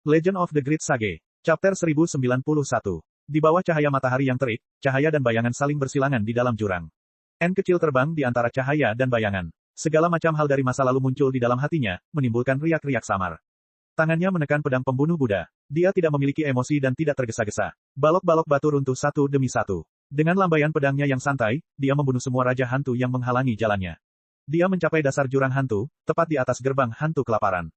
Legend of the Great Sage. Chapter 1091. Di bawah cahaya matahari yang terik, cahaya dan bayangan saling bersilangan di dalam jurang. N kecil terbang di antara cahaya dan bayangan. Segala macam hal dari masa lalu muncul di dalam hatinya, menimbulkan riak-riak samar. Tangannya menekan pedang pembunuh Buddha. Dia tidak memiliki emosi dan tidak tergesa-gesa. Balok-balok batu runtuh satu demi satu. Dengan lambaian pedangnya yang santai, dia membunuh semua raja hantu yang menghalangi jalannya. Dia mencapai dasar jurang hantu, tepat di atas gerbang hantu kelaparan.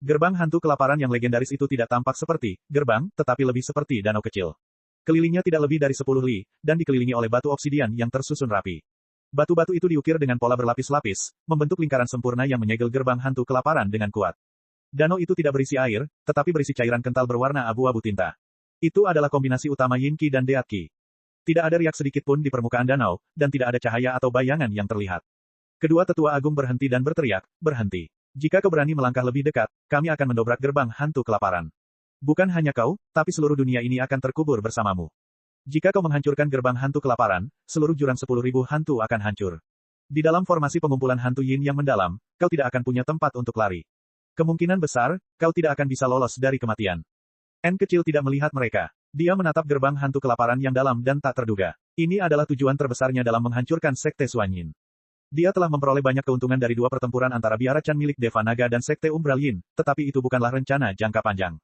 Gerbang hantu kelaparan yang legendaris itu tidak tampak seperti gerbang, tetapi lebih seperti danau kecil. Kelilingnya tidak lebih dari 10 li, dan dikelilingi oleh batu obsidian yang tersusun rapi. Batu-batu itu diukir dengan pola berlapis-lapis, membentuk lingkaran sempurna yang menyegel gerbang hantu kelaparan dengan kuat. Danau itu tidak berisi air, tetapi berisi cairan kental berwarna abu-abu tinta. Itu adalah kombinasi utama Yin Qi dan Deat Qi. Tidak ada riak sedikit pun di permukaan danau, dan tidak ada cahaya atau bayangan yang terlihat. Kedua tetua agung berhenti dan berteriak, "Berhenti. Jika kau berani melangkah lebih dekat, kami akan mendobrak gerbang hantu kelaparan. Bukan hanya kau, tapi seluruh dunia ini akan terkubur bersamamu. Jika kau menghancurkan gerbang hantu kelaparan, seluruh jurang 10.000 hantu akan hancur. Di dalam formasi pengumpulan hantu Yin yang mendalam, kau tidak akan punya tempat untuk lari. Kemungkinan besar, kau tidak akan bisa lolos dari kematian." N kecil tidak melihat mereka. Dia menatap gerbang hantu kelaparan yang dalam dan tak terduga. Ini adalah tujuan terbesarnya dalam menghancurkan Sekte Xuan Yin. Dia telah memperoleh banyak keuntungan dari dua pertempuran antara biara Chan milik Deva Naga dan Sekte Umbral Yin, tetapi itu bukanlah rencana jangka panjang.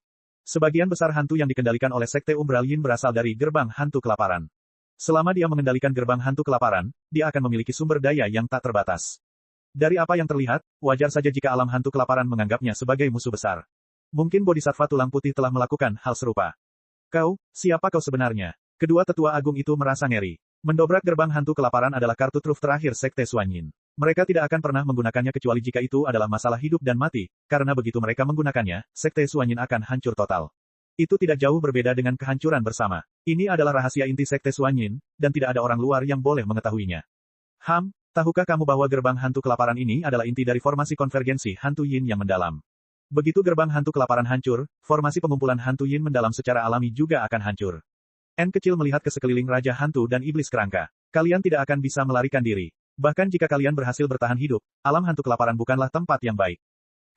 Sebagian besar hantu yang dikendalikan oleh Sekte Umbral Yin berasal dari gerbang hantu kelaparan. Selama dia mengendalikan gerbang hantu kelaparan, dia akan memiliki sumber daya yang tak terbatas. Dari apa yang terlihat, wajar saja jika alam hantu kelaparan menganggapnya sebagai musuh besar. Mungkin Bodhisattva tulang putih telah melakukan hal serupa. Kau, siapa kau sebenarnya? Kedua tetua agung itu merasa ngeri. Mendobrak gerbang hantu kelaparan adalah kartu truf terakhir Sekte Xuan Yin. Mereka tidak akan pernah menggunakannya kecuali jika itu adalah masalah hidup dan mati, karena begitu mereka menggunakannya, Sekte Xuan Yin akan hancur total. Itu tidak jauh berbeda dengan kehancuran bersama. Ini adalah rahasia inti Sekte Xuan Yin, dan tidak ada orang luar yang boleh mengetahuinya. Tahukah kamu bahwa gerbang hantu kelaparan ini adalah inti dari formasi konvergensi hantu Yin yang mendalam? Begitu gerbang hantu kelaparan hancur, formasi pengumpulan hantu Yin mendalam secara alami juga akan hancur. N kecil melihat ke sekeliling Raja Hantu dan Iblis Kerangka. Kalian tidak akan bisa melarikan diri. Bahkan jika kalian berhasil bertahan hidup, alam hantu kelaparan bukanlah tempat yang baik.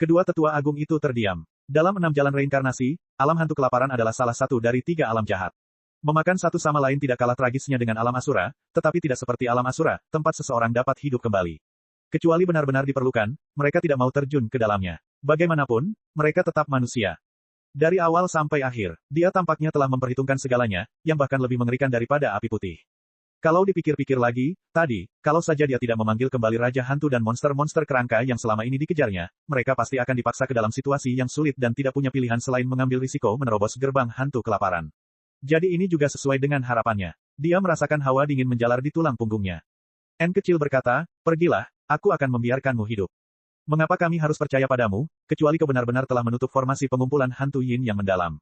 Kedua tetua agung itu terdiam. Dalam 6 jalan reinkarnasi, alam hantu kelaparan adalah salah satu dari 3 alam jahat. Memakan satu sama lain tidak kalah tragisnya dengan alam Asura, tetapi tidak seperti alam Asura, tempat seseorang dapat hidup kembali. Kecuali benar-benar diperlukan, mereka tidak mau terjun ke dalamnya. Bagaimanapun, mereka tetap manusia. Dari awal sampai akhir, dia tampaknya telah memperhitungkan segalanya, yang bahkan lebih mengerikan daripada api putih. Kalau dipikir-pikir lagi, tadi, kalau saja dia tidak memanggil kembali Raja Hantu dan monster-monster kerangka yang selama ini dikejarnya, mereka pasti akan dipaksa ke dalam situasi yang sulit dan tidak punya pilihan selain mengambil risiko menerobos gerbang hantu kelaparan. Jadi ini juga sesuai dengan harapannya. Dia merasakan hawa dingin menjalar di tulang punggungnya. N kecil berkata, "Pergilah, aku akan membiarkanmu hidup. Mengapa kami harus percaya padamu, kecuali kau benar-benar telah menutup formasi pengumpulan hantu Yin yang mendalam?"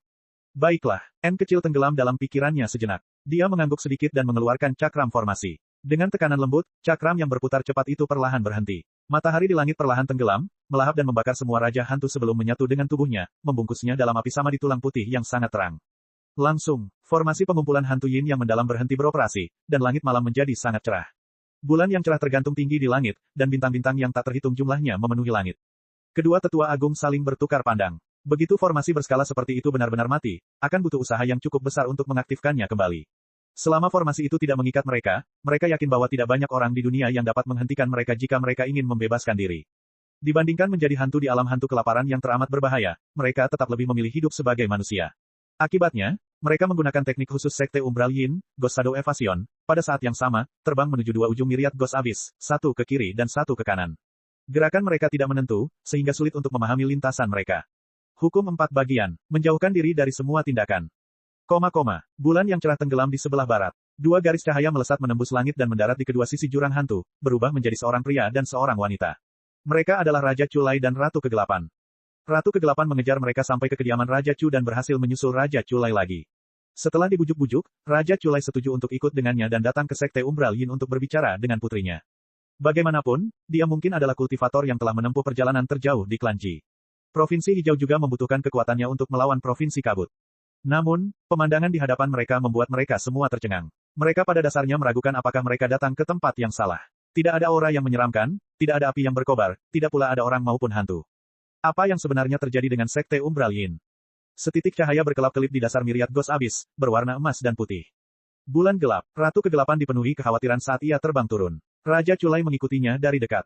Baiklah, N kecil tenggelam dalam pikirannya sejenak. Dia mengangguk sedikit dan mengeluarkan cakram formasi. Dengan tekanan lembut, cakram yang berputar cepat itu perlahan berhenti. Matahari di langit perlahan tenggelam, melahap dan membakar semua Raja Hantu sebelum menyatu dengan tubuhnya, membungkusnya dalam api sama di tulang putih yang sangat terang. Langsung, formasi pengumpulan hantu Yin yang mendalam berhenti beroperasi, dan langit malam menjadi sangat cerah. Bulan yang cerah tergantung tinggi di langit, dan bintang-bintang yang tak terhitung jumlahnya memenuhi langit. Kedua tetua agung saling bertukar pandang. Begitu formasi berskala seperti itu benar-benar mati, akan butuh usaha yang cukup besar untuk mengaktifkannya kembali. Selama formasi itu tidak mengikat mereka, mereka yakin bahwa tidak banyak orang di dunia yang dapat menghentikan mereka jika mereka ingin membebaskan diri. Dibandingkan menjadi hantu di alam hantu kelaparan yang teramat berbahaya, mereka tetap lebih memilih hidup sebagai manusia. Akibatnya, mereka menggunakan teknik khusus Sekte Umbral Yin, Ghost Shadow Evasion, pada saat yang sama, terbang menuju 2 ujung Myriad Ghost Abyss, satu ke kiri dan satu ke kanan. Gerakan mereka tidak menentu, sehingga sulit untuk memahami lintasan mereka. Hukum 4 bagian, menjauhkan diri dari semua tindakan. Bulan yang cerah tenggelam di sebelah barat. 2 garis cahaya melesat menembus langit dan mendarat di kedua sisi jurang hantu, berubah menjadi seorang pria dan seorang wanita. Mereka adalah Raja Culai dan Ratu Kegelapan. Ratu Kegelapan mengejar mereka sampai ke kediaman Raja Chu dan berhasil menyusul Raja Culai lagi. Setelah dibujuk-bujuk, Raja Culai setuju untuk ikut dengannya dan datang ke Sekte Umbral Yin untuk berbicara dengan putrinya. Bagaimanapun, dia mungkin adalah kultivator yang telah menempuh perjalanan terjauh di klan Ji. Provinsi Hijau juga membutuhkan kekuatannya untuk melawan Provinsi Kabut. Namun, pemandangan di hadapan mereka membuat mereka semua tercengang. Mereka pada dasarnya meragukan apakah mereka datang ke tempat yang salah. Tidak ada aura yang menyeramkan, tidak ada api yang berkobar, tidak pula ada orang maupun hantu. Apa yang sebenarnya terjadi dengan Sekte Umbral Yin? Setitik cahaya berkelap-kelip di dasar Myriad Ghost Abyss, berwarna emas dan putih. Bulan gelap, Ratu Kegelapan dipenuhi kekhawatiran saat ia terbang turun. Raja Culai mengikutinya dari dekat.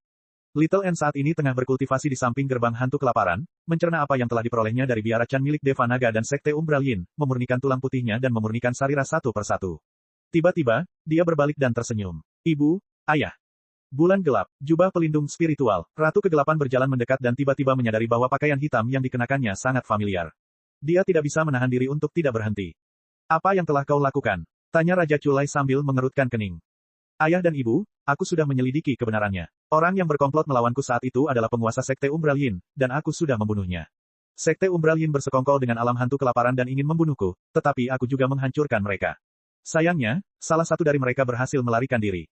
Little N saat ini tengah berkultivasi di samping gerbang hantu kelaparan, mencerna apa yang telah diperolehnya dari biara Chan milik Deva Naga dan Sekte Umbral Yin, memurnikan tulang putihnya dan memurnikan sarira satu persatu. Tiba-tiba, dia berbalik dan tersenyum. Ibu, ayah. Bulan gelap, jubah pelindung spiritual, Ratu Kegelapan berjalan mendekat dan tiba-tiba menyadari bahwa pakaian hitam yang dikenakannya sangat familiar. Dia tidak bisa menahan diri untuk tidak berhenti. Apa yang telah kau lakukan? Tanya Raja Culai sambil mengerutkan kening. Ayah dan ibu, aku sudah menyelidiki kebenarannya. Orang yang berkomplot melawanku saat itu adalah penguasa Sekte Umbral Yin, dan aku sudah membunuhnya. Sekte Umbral Yin bersekongkol dengan alam hantu kelaparan dan ingin membunuhku, tetapi aku juga menghancurkan mereka. Sayangnya, salah satu dari mereka berhasil melarikan diri.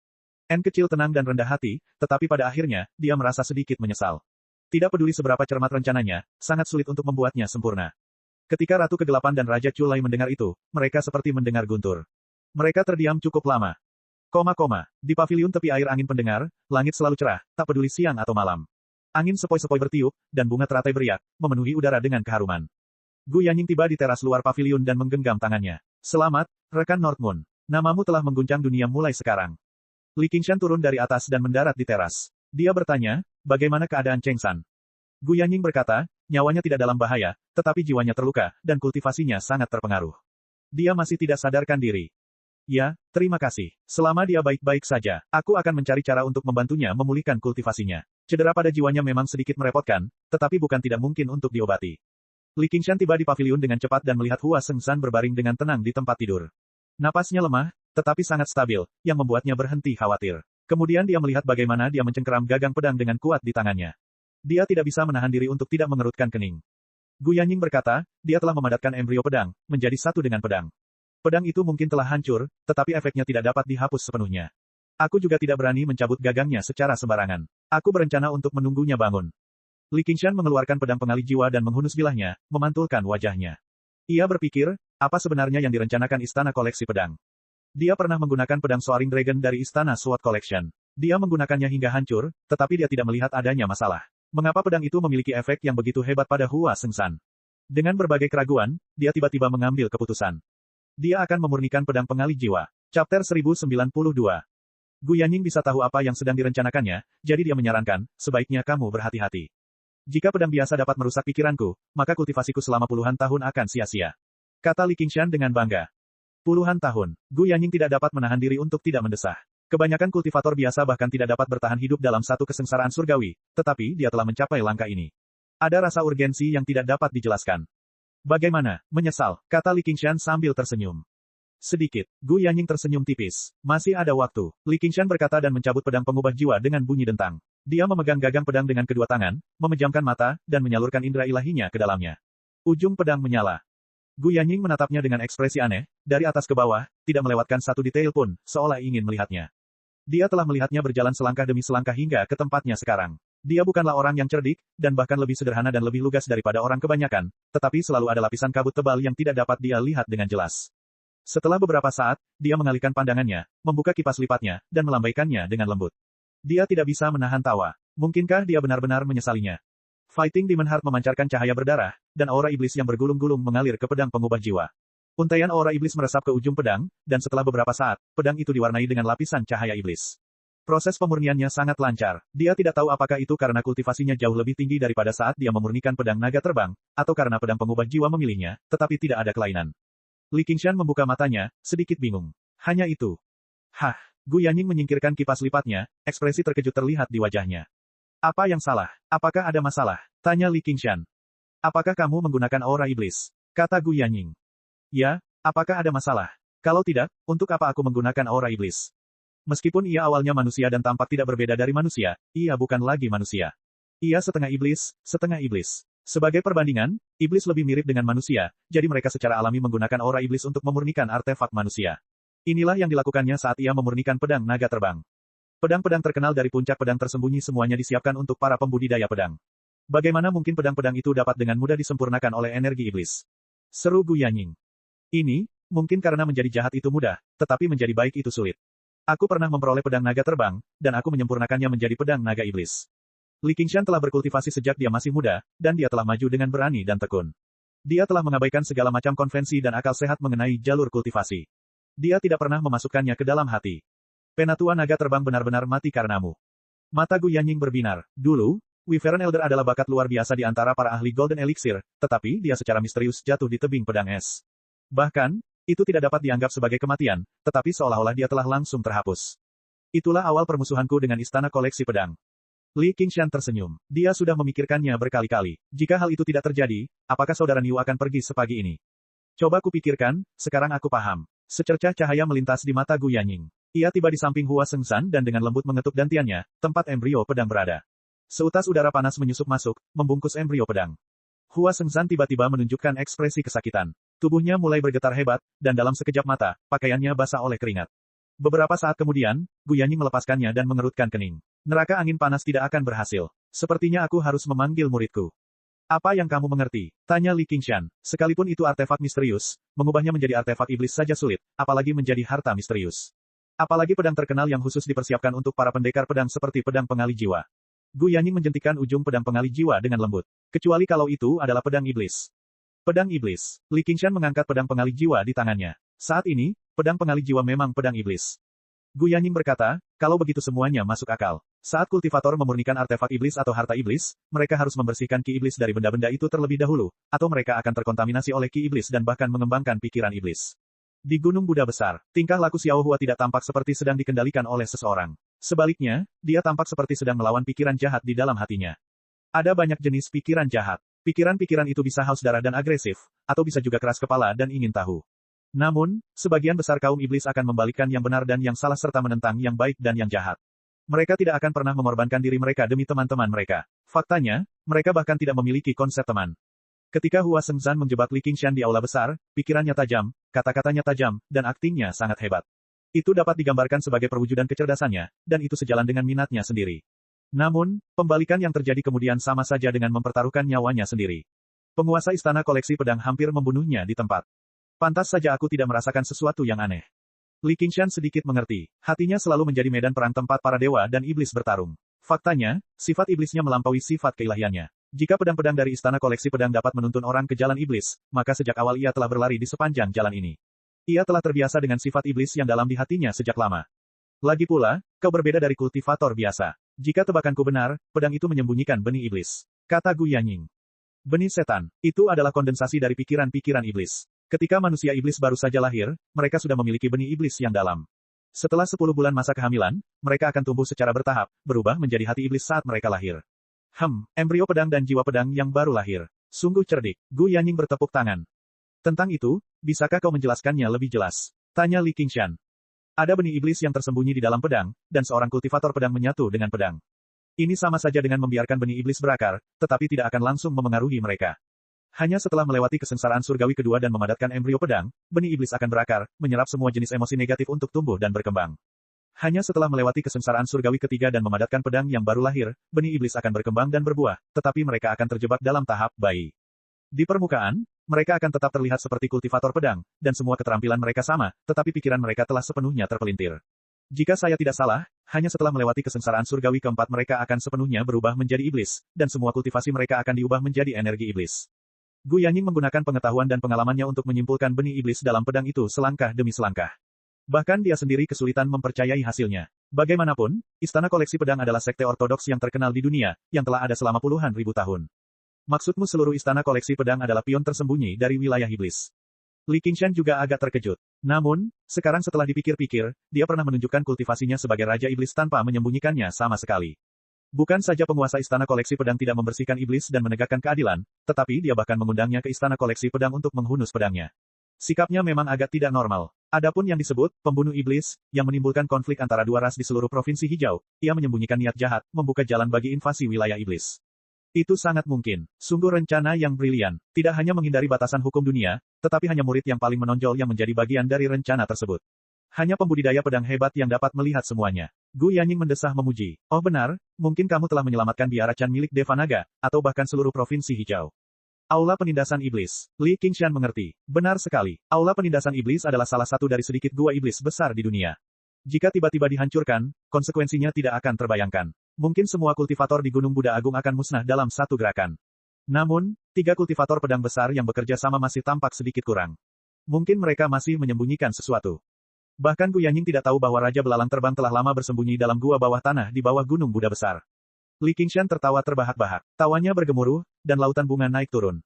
N kecil tenang dan rendah hati, tetapi pada akhirnya, dia merasa sedikit menyesal. Tidak peduli seberapa cermat rencananya, sangat sulit untuk membuatnya sempurna. Ketika Ratu Kegelapan dan Raja Culai mendengar itu, mereka seperti mendengar guntur. Mereka terdiam cukup lama. Di paviliun tepi air angin pendengar, langit selalu cerah, tak peduli siang atau malam. Angin sepoi-sepoi bertiup, dan bunga teratai beriak, memenuhi udara dengan keharuman. Gu Yanying tiba di teras luar paviliun dan menggenggam tangannya. Selamat, rekan Northmoon. Namamu telah mengguncang dunia mulai sekarang. Li Qingshan turun dari atas dan mendarat di teras. Dia bertanya, bagaimana keadaan Cheng San? Gu Yanying berkata, nyawanya tidak dalam bahaya, tetapi jiwanya terluka, dan kultivasinya sangat terpengaruh. Dia masih tidak sadarkan diri. Ya, terima kasih. Selama dia baik-baik saja, aku akan mencari cara untuk membantunya memulihkan kultivasinya. Cedera pada jiwanya memang sedikit merepotkan, tetapi bukan tidak mungkin untuk diobati. Li Qingshan tiba di paviliun dengan cepat dan melihat Hua Sengshan berbaring dengan tenang di tempat tidur. Napasnya lemah, tetapi sangat stabil, yang membuatnya berhenti khawatir. Kemudian dia melihat bagaimana dia mencengkeram gagang pedang dengan kuat di tangannya. Dia tidak bisa menahan diri untuk tidak mengerutkan kening. Gu Yanying berkata, dia telah memadatkan embrio pedang, menjadi satu dengan pedang. Pedang itu mungkin telah hancur, tetapi efeknya tidak dapat dihapus sepenuhnya. Aku juga tidak berani mencabut gagangnya secara sembarangan. Aku berencana untuk menunggunya bangun. Li Qingshan mengeluarkan pedang pengalih jiwa dan menghunus bilahnya, memantulkan wajahnya. Ia berpikir, apa sebenarnya yang direncanakan istana koleksi pedang? Dia pernah menggunakan pedang Soaring Dragon dari istana Sword Collection. Dia menggunakannya hingga hancur, tetapi dia tidak melihat adanya masalah. Mengapa pedang itu memiliki efek yang begitu hebat pada Hua Sengshan? Dengan berbagai keraguan, dia tiba-tiba mengambil keputusan. Dia akan memurnikan pedang pengalih jiwa. Chapter 1092. Gu Yanying bisa tahu apa yang sedang direncanakannya, jadi dia menyarankan, sebaiknya kamu berhati-hati. Jika pedang biasa dapat merusak pikiranku, maka kultivasiku selama puluhan tahun akan sia-sia. Kata Li Qingshan dengan bangga. Puluhan tahun, Gu Yanying tidak dapat menahan diri untuk tidak mendesah. Kebanyakan kultivator biasa bahkan tidak dapat bertahan hidup dalam satu kesengsaraan surgawi, tetapi dia telah mencapai langkah ini. Ada rasa urgensi yang tidak dapat dijelaskan. Bagaimana? Menyesal, kata Li Qingshan sambil tersenyum. Sedikit, Gu Yanying tersenyum tipis. Masih ada waktu. Li Qingshan berkata dan mencabut pedang pengubah jiwa dengan bunyi dentang. Dia memegang gagang pedang dengan kedua tangan, memejamkan mata, dan menyalurkan indera ilahinya ke dalamnya. Ujung pedang menyala. Gu Yanying menatapnya dengan ekspresi aneh, dari atas ke bawah, tidak melewatkan satu detail pun, seolah ingin melihatnya. Dia telah melihatnya berjalan selangkah demi selangkah hingga ke tempatnya sekarang. Dia bukanlah orang yang cerdik, dan bahkan lebih sederhana dan lebih lugas daripada orang kebanyakan, tetapi selalu ada lapisan kabut tebal yang tidak dapat dia lihat dengan jelas. Setelah beberapa saat, dia mengalihkan pandangannya, membuka kipas lipatnya, dan melambaikannya dengan lembut. Dia tidak bisa menahan tawa. Mungkinkah dia benar-benar menyesalinya? Fighting Demon Heart memancarkan cahaya berdarah, dan aura iblis yang bergulung-gulung mengalir ke pedang pengubah jiwa. Untaian aura iblis meresap ke ujung pedang, dan setelah beberapa saat, pedang itu diwarnai dengan lapisan cahaya iblis. Proses pemurniannya sangat lancar. Dia tidak tahu apakah itu karena kultivasinya jauh lebih tinggi daripada saat dia memurnikan pedang naga terbang, atau karena pedang pengubah jiwa memilihnya, tetapi tidak ada kelainan. Li Qingshan membuka matanya, sedikit bingung. Hanya itu. Hah, Gu Yanying menyingkirkan kipas lipatnya, ekspresi terkejut terlihat di wajahnya. Apa yang salah? Apakah ada masalah? Tanya Li Qingshan. Apakah kamu menggunakan aura iblis? Kata Gu Yanying. Ya, apakah ada masalah? Kalau tidak, untuk apa aku menggunakan aura iblis? Meskipun ia awalnya manusia dan tampak tidak berbeda dari manusia, ia bukan lagi manusia. Ia setengah iblis, setengah iblis. Sebagai perbandingan, iblis lebih mirip dengan manusia, jadi mereka secara alami menggunakan aura iblis untuk memurnikan artefak manusia. Inilah yang dilakukannya saat ia memurnikan pedang naga terbang. Pedang-pedang terkenal dari puncak pedang tersembunyi semuanya disiapkan untuk para pembudidaya pedang. Bagaimana mungkin pedang-pedang itu dapat dengan mudah disempurnakan oleh energi iblis? Seru Gu Yanying. Ini, mungkin karena menjadi jahat itu mudah, tetapi menjadi baik itu sulit. Aku pernah memperoleh pedang naga terbang, dan aku menyempurnakannya menjadi pedang naga iblis. Li Qingshan telah berkultivasi sejak dia masih muda, dan dia telah maju dengan berani dan tekun. Dia telah mengabaikan segala macam konvensi dan akal sehat mengenai jalur kultivasi. Dia tidak pernah memasukkannya ke dalam hati. Penatua naga terbang benar-benar mati karenamu. Mata Gu Yanying berbinar. Dulu, Wyvern Elder adalah bakat luar biasa di antara para ahli Golden Elixir, tetapi dia secara misterius jatuh di tebing pedang es. Bahkan, itu tidak dapat dianggap sebagai kematian, tetapi seolah-olah dia telah langsung terhapus. Itulah awal permusuhanku dengan istana koleksi pedang. Li Qingshan tersenyum. Dia sudah memikirkannya berkali-kali. Jika hal itu tidak terjadi, apakah saudara Niu akan pergi sepagi ini? Coba kupikirkan, sekarang aku paham. Secercah cahaya melintas di mata Gu Yanying. Ia tiba di samping Hua Sengshan dan dengan lembut mengetuk dantiannya, tempat embrio pedang berada. Seutas udara panas menyusup masuk, membungkus embrio pedang. Hua Sengshan tiba-tiba menunjukkan ekspresi kesakitan. Tubuhnya mulai bergetar hebat, dan dalam sekejap mata, pakaiannya basah oleh keringat. Beberapa saat kemudian, Gu Yanying melepaskannya dan mengerutkan kening. Neraka angin panas tidak akan berhasil. Sepertinya aku harus memanggil muridku. Apa yang kamu mengerti? Tanya Li Qingshan. Sekalipun itu artefak misterius, mengubahnya menjadi artefak iblis saja sulit, apalagi menjadi harta misterius. Apalagi pedang terkenal yang khusus dipersiapkan untuk para pendekar pedang seperti pedang pengalih jiwa. Gu Yanying menjentikkan ujung pedang pengalih jiwa dengan lembut. Kecuali kalau itu adalah pedang iblis. Pedang iblis. Li Qingshan mengangkat pedang pengalih jiwa di tangannya. Saat ini, pedang pengalih jiwa memang pedang iblis. Gu Yanying berkata, kalau begitu semuanya masuk akal. Saat kultivator memurnikan artefak iblis atau harta iblis, mereka harus membersihkan ki iblis dari benda-benda itu terlebih dahulu, atau mereka akan terkontaminasi oleh ki iblis dan bahkan mengembangkan pikiran iblis. Di Gunung Buddha Besar, tingkah laku Xiao Hua tidak tampak seperti sedang dikendalikan oleh seseorang. Sebaliknya, dia tampak seperti sedang melawan pikiran jahat di dalam hatinya. Ada banyak jenis pikiran jahat. Pikiran-pikiran itu bisa haus darah dan agresif, atau bisa juga keras kepala dan ingin tahu. Namun, sebagian besar kaum iblis akan membalikkan yang benar dan yang salah serta menentang yang baik dan yang jahat. Mereka tidak akan pernah mengorbankan diri mereka demi teman-teman mereka. Faktanya, mereka bahkan tidak memiliki konsep teman. Ketika Hua Sengshan menjebak Li Qingshan di aula besar, pikirannya tajam, kata-katanya tajam, dan aktingnya sangat hebat. Itu dapat digambarkan sebagai perwujudan kecerdasannya, dan itu sejalan dengan minatnya sendiri. Namun, pembalikan yang terjadi kemudian sama saja dengan mempertaruhkan nyawanya sendiri. Penguasa istana koleksi pedang hampir membunuhnya di tempat. Pantas saja aku tidak merasakan sesuatu yang aneh. Li Qingshan sedikit mengerti. Hatinya selalu menjadi medan perang tempat para dewa dan iblis bertarung. Faktanya, sifat iblisnya melampaui sifat keilahiannya. Jika pedang-pedang dari istana koleksi pedang dapat menuntun orang ke jalan iblis, maka sejak awal ia telah berlari di sepanjang jalan ini. Ia telah terbiasa dengan sifat iblis yang dalam di hatinya sejak lama. Lagi pula, kau berbeda dari kultivator biasa. Jika tebakanku benar, pedang itu menyembunyikan benih iblis. Kata Gu Yanying. Benih setan, itu adalah kondensasi dari pikiran-pikiran iblis. Ketika manusia iblis baru saja lahir, mereka sudah memiliki benih iblis yang dalam. Setelah 10 bulan masa kehamilan, mereka akan tumbuh secara bertahap, berubah menjadi hati iblis saat mereka lahir. Embrio pedang dan jiwa pedang yang baru lahir. Sungguh cerdik. Gu Yanying bertepuk tangan. Tentang itu, bisakah kau menjelaskannya lebih jelas? Tanya Li Qingshan. Ada benih iblis yang tersembunyi di dalam pedang, dan seorang kultivator pedang menyatu dengan pedang. Ini sama saja dengan membiarkan benih iblis berakar, tetapi tidak akan langsung memengaruhi mereka. Hanya setelah melewati kesengsaraan surgawi kedua dan memadatkan embrio pedang, benih iblis akan berakar, menyerap semua jenis emosi negatif untuk tumbuh dan berkembang. Hanya setelah melewati kesengsaraan surgawi ketiga dan memadatkan pedang yang baru lahir, benih iblis akan berkembang dan berbuah, tetapi mereka akan terjebak dalam tahap bayi. Di permukaan, mereka akan tetap terlihat seperti kultivator pedang, dan semua keterampilan mereka sama, tetapi pikiran mereka telah sepenuhnya terpelintir. Jika saya tidak salah, hanya setelah melewati kesengsaraan surgawi keempat mereka akan sepenuhnya berubah menjadi iblis, dan semua kultivasi mereka akan diubah menjadi energi iblis. Gu Yanying menggunakan pengetahuan dan pengalamannya untuk menyimpulkan benih iblis dalam pedang itu selangkah demi selangkah. Bahkan dia sendiri kesulitan mempercayai hasilnya. Bagaimanapun, istana koleksi pedang adalah sekte ortodoks yang terkenal di dunia, yang telah ada selama puluhan ribu tahun. Maksudmu seluruh istana koleksi pedang adalah pion tersembunyi dari wilayah iblis. Li Qingshan juga agak terkejut. Namun, sekarang setelah dipikir-pikir, dia pernah menunjukkan kultivasinya sebagai Raja Iblis tanpa menyembunyikannya sama sekali. Bukan saja penguasa istana koleksi pedang tidak membersihkan iblis dan menegakkan keadilan, tetapi dia bahkan mengundangnya ke istana koleksi pedang untuk menghunus pedangnya. Sikapnya memang agak tidak normal. Adapun yang disebut, pembunuh iblis, yang menimbulkan konflik antara dua ras di seluruh provinsi hijau, ia menyembunyikan niat jahat, membuka jalan bagi invasi wilayah iblis. Itu sangat mungkin. Sungguh rencana yang brilian. Tidak hanya menghindari batasan hukum dunia, tetapi hanya murid yang paling menonjol yang menjadi bagian dari rencana tersebut. Hanya pembudidaya pedang hebat yang dapat melihat semuanya. Gu Yanying mendesah memuji. Oh benar, mungkin kamu telah menyelamatkan biara Chan milik Devanaga, atau bahkan seluruh provinsi hijau. Aula penindasan iblis. Li Qingshan mengerti. Benar sekali. Aula penindasan iblis adalah salah satu dari sedikit gua iblis besar di dunia. Jika tiba-tiba dihancurkan, konsekuensinya tidak akan terbayangkan. Mungkin semua kultivator di Gunung Buddha Agung akan musnah dalam satu gerakan. Namun, 3 kultivator pedang besar yang bekerja sama masih tampak sedikit kurang. Mungkin mereka masih menyembunyikan sesuatu. Bahkan Gu Yanying tidak tahu bahwa Raja Belalang Terbang telah lama bersembunyi dalam gua bawah tanah di bawah Gunung Buddha Besar. Li Qingshan tertawa terbahak-bahak. Tawanya bergemuruh, dan lautan bunga naik turun.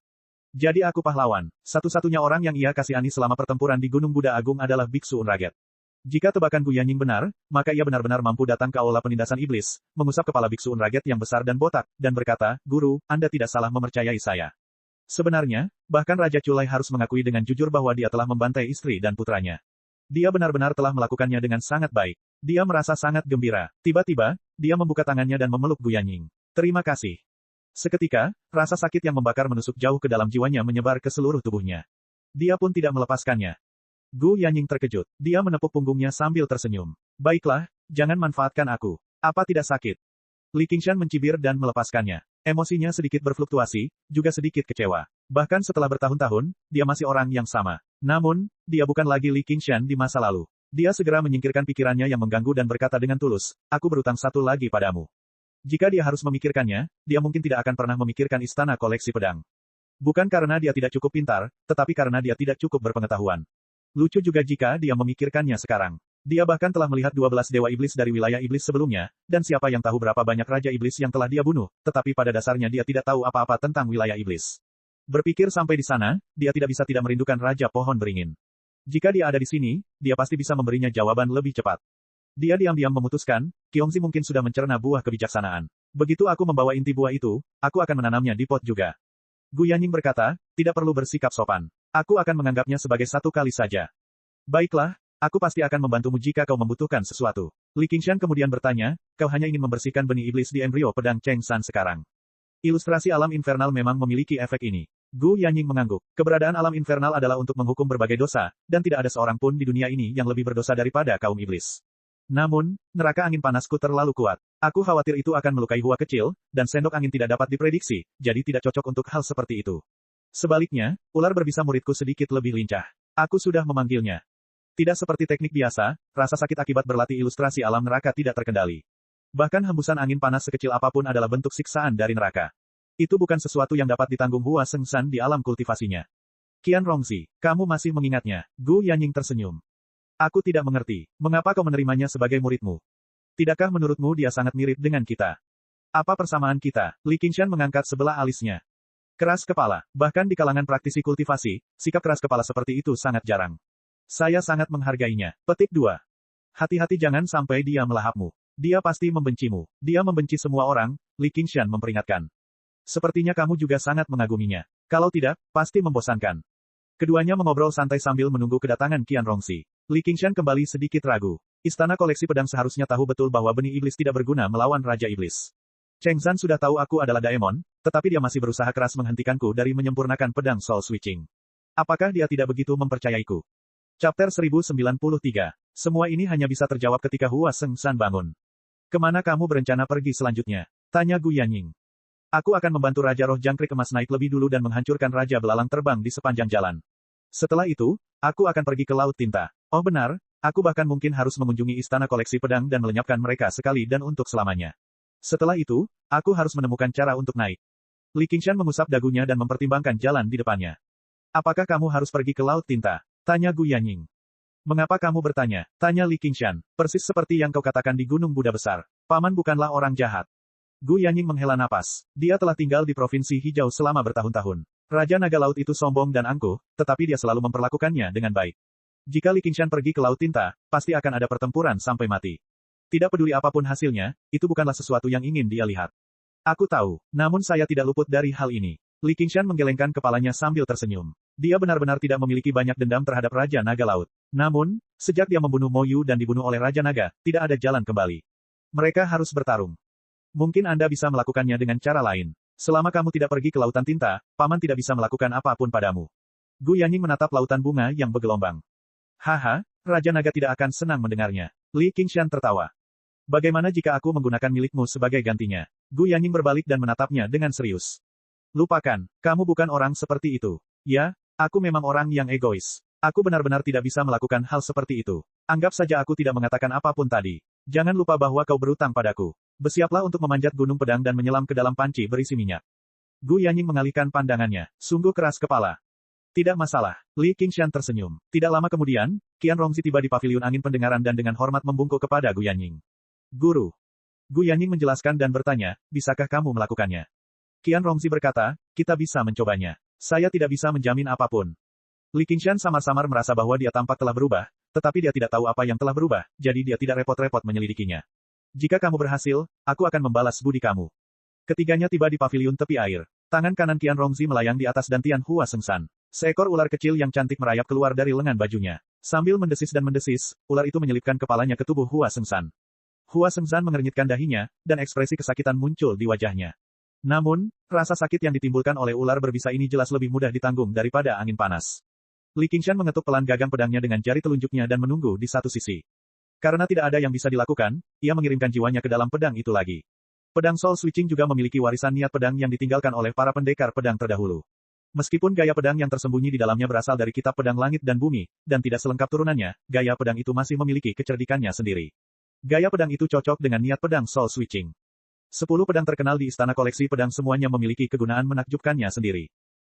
Jadi aku pahlawan. Satu-satunya orang yang ia kasihani selama pertempuran di Gunung Buddha Agung adalah Biksu Unraget. Jika tebakan Gu Yanying benar, maka ia benar-benar mampu datang ke aula penindasan iblis, mengusap kepala Biksu Unraget yang besar dan botak, dan berkata, Guru, Anda tidak salah mempercayai saya. Sebenarnya, bahkan Raja Culai harus mengakui dengan jujur bahwa dia telah membantai istri dan putranya. Dia benar-benar telah melakukannya dengan sangat baik. Dia merasa sangat gembira. Tiba-tiba, dia membuka tangannya dan memeluk Gu Yanying. Terima kasih. Seketika, rasa sakit yang membakar menusuk jauh ke dalam jiwanya menyebar ke seluruh tubuhnya. Dia pun tidak melepaskannya. Gu Yanying terkejut. Dia menepuk punggungnya sambil tersenyum. Baiklah, jangan manfaatkan aku. Apa tidak sakit? Li Qingshan mencibir dan melepaskannya. Emosinya sedikit berfluktuasi, juga sedikit kecewa. Bahkan setelah bertahun-tahun, dia masih orang yang sama. Namun, dia bukan lagi Li Qingshan di masa lalu. Dia segera menyingkirkan pikirannya yang mengganggu dan berkata dengan tulus, aku berutang satu lagi padamu. Jika dia harus memikirkannya, dia mungkin tidak akan pernah memikirkan istana koleksi pedang. Bukan karena dia tidak cukup pintar, tetapi karena dia tidak cukup berpengetahuan. Lucu juga jika dia memikirkannya sekarang. Dia bahkan telah melihat 12 dewa iblis dari wilayah iblis sebelumnya, dan siapa yang tahu berapa banyak raja iblis yang telah dia bunuh, tetapi pada dasarnya dia tidak tahu apa-apa tentang wilayah iblis. Berpikir sampai di sana, dia tidak bisa tidak merindukan Raja Pohon Beringin. Jika dia ada di sini, dia pasti bisa memberinya jawaban lebih cepat. Dia diam-diam memutuskan, Qiongzi mungkin sudah mencerna buah kebijaksanaan. Begitu aku membawa inti buah itu, aku akan menanamnya di pot juga. Gu Yanying berkata, tidak perlu bersikap sopan. Aku akan menganggapnya sebagai satu kali saja. Baiklah, aku pasti akan membantumu jika kau membutuhkan sesuatu. Li Qingshan kemudian bertanya, kau hanya ingin membersihkan benih iblis di embrio pedang Cheng San sekarang. Ilustrasi alam infernal memang memiliki efek ini. Gu Yanying mengangguk. Keberadaan alam infernal adalah untuk menghukum berbagai dosa, dan tidak ada seorang pun di dunia ini yang lebih berdosa daripada kaum iblis. Namun, neraka angin panasku terlalu kuat. Aku khawatir itu akan melukai Hua kecil, dan sendok angin tidak dapat diprediksi, jadi tidak cocok untuk hal seperti itu. Sebaliknya, ular berbisa muridku sedikit lebih lincah. Aku sudah memanggilnya. Tidak seperti teknik biasa, rasa sakit akibat berlatih ilustrasi alam neraka tidak terkendali. Bahkan hembusan angin panas sekecil apapun adalah bentuk siksaan dari neraka. Itu bukan sesuatu yang dapat ditanggung Hua Sengshan di alam kultivasinya. Qian Rongzi, kamu masih mengingatnya. Gu Yanying tersenyum. Aku tidak mengerti, mengapa kau menerimanya sebagai muridmu? Tidakkah menurutmu dia sangat mirip dengan kita? Apa persamaan kita? Li Qingshan mengangkat sebelah alisnya. Keras kepala, bahkan di kalangan praktisi kultivasi, sikap keras kepala seperti itu sangat jarang. Saya sangat menghargainya. Petik 2. Hati-hati jangan sampai dia melahapmu. Dia pasti membencimu. Dia membenci semua orang, Li Qingshan memperingatkan. Sepertinya kamu juga sangat mengaguminya. Kalau tidak, pasti membosankan. Keduanya mengobrol santai sambil menunggu kedatangan Qian Rongzi. Li Qingshan kembali sedikit ragu. Istana koleksi pedang seharusnya tahu betul bahwa benih iblis tidak berguna melawan Raja Iblis. Cheng Zhan sudah tahu aku adalah Daemon, tetapi dia masih berusaha keras menghentikanku dari menyempurnakan pedang soul switching. Apakah dia tidak begitu mempercayaiku? Chapter 1093. Semua ini hanya bisa terjawab ketika Hua Sengshan bangun. Kemana kamu berencana pergi selanjutnya? Tanya Gu Yanying. Aku akan membantu Raja Roh Jangkrik Emas naik lebih dulu dan menghancurkan Raja Belalang Terbang di sepanjang jalan. Setelah itu, aku akan pergi ke Laut Tinta. Oh benar, aku bahkan mungkin harus mengunjungi istana koleksi pedang dan melenyapkan mereka sekali dan untuk selamanya. Setelah itu, aku harus menemukan cara untuk naik. Li Qingshan mengusap dagunya dan mempertimbangkan jalan di depannya. Apakah kamu harus pergi ke Laut Tinta? Tanya Gu Yanying. Mengapa kamu bertanya? Tanya Li Qingshan. Persis seperti yang kau katakan di Gunung Buddha Besar. Paman bukanlah orang jahat. Gu Yanying menghela napas. Dia telah tinggal di Provinsi Hijau selama bertahun-tahun. Raja Naga Laut itu sombong dan angkuh, tetapi dia selalu memperlakukannya dengan baik. Jika Li Qingshan pergi ke Laut Tinta, pasti akan ada pertempuran sampai mati. Tidak peduli apapun hasilnya, itu bukanlah sesuatu yang ingin dia lihat. Aku tahu, namun saya tidak luput dari hal ini. Li Qingshan menggelengkan kepalanya sambil tersenyum. Dia benar-benar tidak memiliki banyak dendam terhadap Raja Naga Laut. Namun, sejak dia membunuh Mo Yu dan dibunuh oleh Raja Naga, tidak ada jalan kembali. Mereka harus bertarung. Mungkin Anda bisa melakukannya dengan cara lain. Selama kamu tidak pergi ke Lautan Tinta, Paman tidak bisa melakukan apapun padamu. Gu Yanying menatap lautan bunga yang bergelombang. Haha, Raja Naga tidak akan senang mendengarnya. Li Qingshan tertawa. Bagaimana jika aku menggunakan milikmu sebagai gantinya? Gu Yanying berbalik dan menatapnya dengan serius. Lupakan, kamu bukan orang seperti itu. Ya, aku memang orang yang egois. Aku benar-benar tidak bisa melakukan hal seperti itu. Anggap saja aku tidak mengatakan apapun tadi. Jangan lupa bahwa kau berutang padaku. Bersiaplah untuk memanjat gunung pedang dan menyelam ke dalam panci berisi minyak. Gu Yanying mengalihkan pandangannya. Sungguh keras kepala. Tidak masalah. Li Qingshan tersenyum. Tidak lama kemudian, Qian Rongzi tiba di paviliun angin pendengaran dan dengan hormat membungkuk kepada Gu Yanying. Guru. Gu Yanying menjelaskan dan bertanya, bisakah kamu melakukannya? Qian Rongzi berkata, kita bisa mencobanya. Saya tidak bisa menjamin apapun. Li Qingshan samar-samar merasa bahwa dia tampak telah berubah, tetapi dia tidak tahu apa yang telah berubah, jadi dia tidak repot-repot menyelidikinya. Jika kamu berhasil, aku akan membalas budi kamu. Ketiganya tiba di paviliun tepi air. Tangan kanan Qian Rongzi melayang di atas dan Tian Hua Sengsan. Seekor ular kecil yang cantik merayap keluar dari lengan bajunya. Sambil mendesis dan mendesis, ular itu menyelipkan kepalanya ke tubuh Hua Sengsan. Hua Sengsan mengernyitkan dahinya, dan ekspresi kesakitan muncul di wajahnya. Namun, rasa sakit yang ditimbulkan oleh ular berbisa ini jelas lebih mudah ditanggung daripada angin panas. Li Qingshan mengetuk pelan gagang pedangnya dengan jari telunjuknya dan menunggu di satu sisi. Karena tidak ada yang bisa dilakukan, ia mengirimkan jiwanya ke dalam pedang itu lagi. Pedang Soul Switching juga memiliki warisan niat pedang yang ditinggalkan oleh para pendekar pedang terdahulu. Meskipun gaya pedang yang tersembunyi di dalamnya berasal dari kitab pedang langit dan bumi, dan tidak selengkap turunannya, gaya pedang itu masih memiliki kecerdikannya sendiri. Gaya pedang itu cocok dengan niat pedang Soul Switching. 10 pedang terkenal di istana koleksi pedang semuanya memiliki kegunaan menakjubkannya sendiri.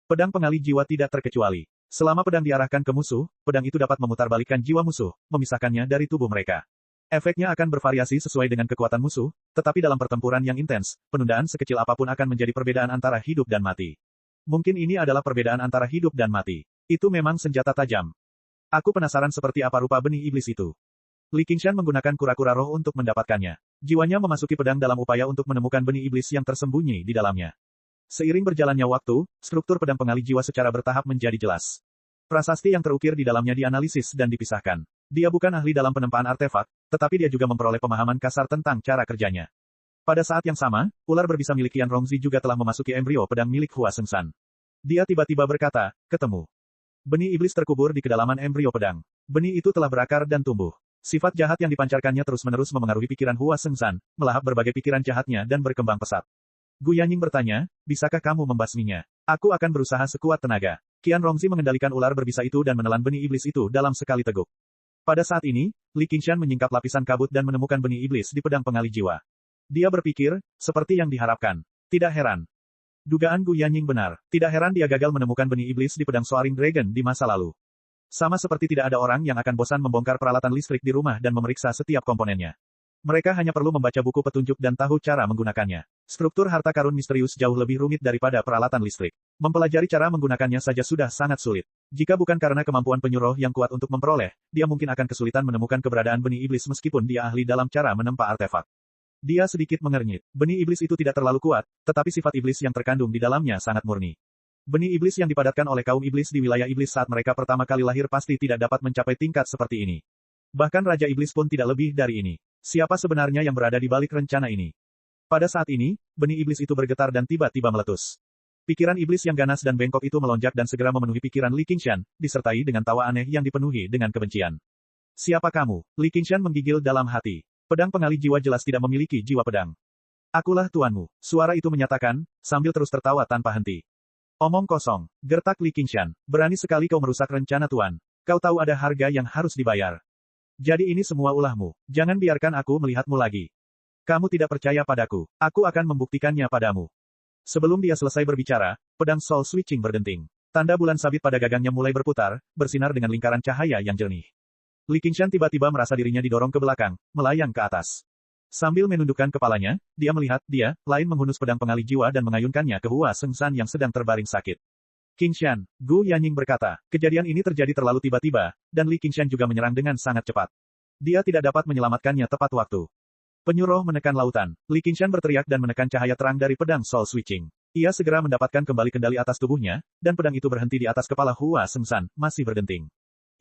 Pedang pengalih jiwa tidak terkecuali. Selama pedang diarahkan ke musuh, pedang itu dapat memutarbalikkan jiwa musuh, memisahkannya dari tubuh mereka. Efeknya akan bervariasi sesuai dengan kekuatan musuh, tetapi dalam pertempuran yang intens, penundaan sekecil apapun akan menjadi perbedaan antara hidup dan mati. Mungkin ini adalah perbedaan antara hidup dan mati. Itu memang senjata tajam. Aku penasaran seperti apa rupa benih iblis itu. Li Qingshan menggunakan kura-kura roh untuk mendapatkannya. Jiwanya memasuki pedang dalam upaya untuk menemukan benih iblis yang tersembunyi di dalamnya. Seiring berjalannya waktu, struktur pedang pengalih jiwa secara bertahap menjadi jelas. Prasasti yang terukir di dalamnya dianalisis dan dipisahkan. Dia bukan ahli dalam penempaan artefak, tetapi dia juga memperoleh pemahaman kasar tentang cara kerjanya. Pada saat yang sama, ular berbisa milik Qian Rongzi juga telah memasuki embrio pedang milik Hua Sengsan. Dia tiba-tiba berkata, ketemu. Benih iblis terkubur di kedalaman embrio pedang. Benih itu telah berakar dan tumbuh. Sifat jahat yang dipancarkannya terus-menerus memengaruhi pikiran Hua Sengsan, melahap berbagai pikiran jahatnya dan berkembang pesat. Gu Yanying bertanya, bisakah kamu membasminya? Aku akan berusaha sekuat tenaga. Qian Rongzi mengendalikan ular berbisa itu dan menelan benih iblis itu dalam sekali teguk. Pada saat ini, Li Qingshan menyingkap lapisan kabut dan menemukan benih iblis di pedang pengalih jiwa. Dia berpikir, seperti yang diharapkan. Tidak heran. Dugaan Gu Yanying benar. Tidak heran dia gagal menemukan benih iblis di pedang Soaring Dragon di masa lalu. Sama seperti tidak ada orang yang akan bosan membongkar peralatan listrik di rumah dan memeriksa setiap komponennya. Mereka hanya perlu membaca buku petunjuk dan tahu cara menggunakannya. Struktur harta karun misterius jauh lebih rumit daripada peralatan listrik. Mempelajari cara menggunakannya saja sudah sangat sulit. Jika bukan karena kemampuan penyuruh yang kuat untuk memperoleh, dia mungkin akan kesulitan menemukan keberadaan benih iblis meskipun dia ahli dalam cara menempa artefak. Dia sedikit mengernyit. Benih iblis itu tidak terlalu kuat, tetapi sifat iblis yang terkandung di dalamnya sangat murni. Benih iblis yang dipadatkan oleh kaum iblis di wilayah iblis saat mereka pertama kali lahir pasti tidak dapat mencapai tingkat seperti ini. Bahkan Raja Iblis pun tidak lebih dari ini. Siapa sebenarnya yang berada di balik rencana ini? Pada saat ini, benih iblis itu bergetar dan tiba-tiba meletus. Pikiran iblis yang ganas dan bengkok itu melonjak dan segera memenuhi pikiran Li Qingshan, disertai dengan tawa aneh yang dipenuhi dengan kebencian. Siapa kamu? Li Qingshan menggigil dalam hati. Pedang pengalih jiwa jelas tidak memiliki jiwa pedang. Akulah tuanmu, suara itu menyatakan, sambil terus tertawa tanpa henti. Omong kosong, gertak Li Qingshan. Berani sekali kau merusak rencana tuan. Kau tahu ada harga yang harus dibayar. Jadi ini semua ulahmu. Jangan biarkan aku melihatmu lagi. Kamu tidak percaya padaku. Aku akan membuktikannya padamu. Sebelum dia selesai berbicara, pedang Soul Switching berdenting. Tanda bulan sabit pada gagangnya mulai berputar, bersinar dengan lingkaran cahaya yang jernih. Li Qingshan tiba-tiba merasa dirinya didorong ke belakang, melayang ke atas. Sambil menundukkan kepalanya, dia melihat dia, lain menghunus pedang pengalih jiwa dan mengayunkannya ke Hua Sengsan yang sedang terbaring sakit. Qingshan, Gu Yanying berkata, kejadian ini terjadi terlalu tiba-tiba, dan Li Qingshan juga menyerang dengan sangat cepat. Dia tidak dapat menyelamatkannya tepat waktu. Penyuruh menekan lautan. Li Qingshan berteriak dan menekan cahaya terang dari pedang Soul Switching. Ia segera mendapatkan kembali kendali atas tubuhnya, dan pedang itu berhenti di atas kepala Hua Sengsan, masih berdenting.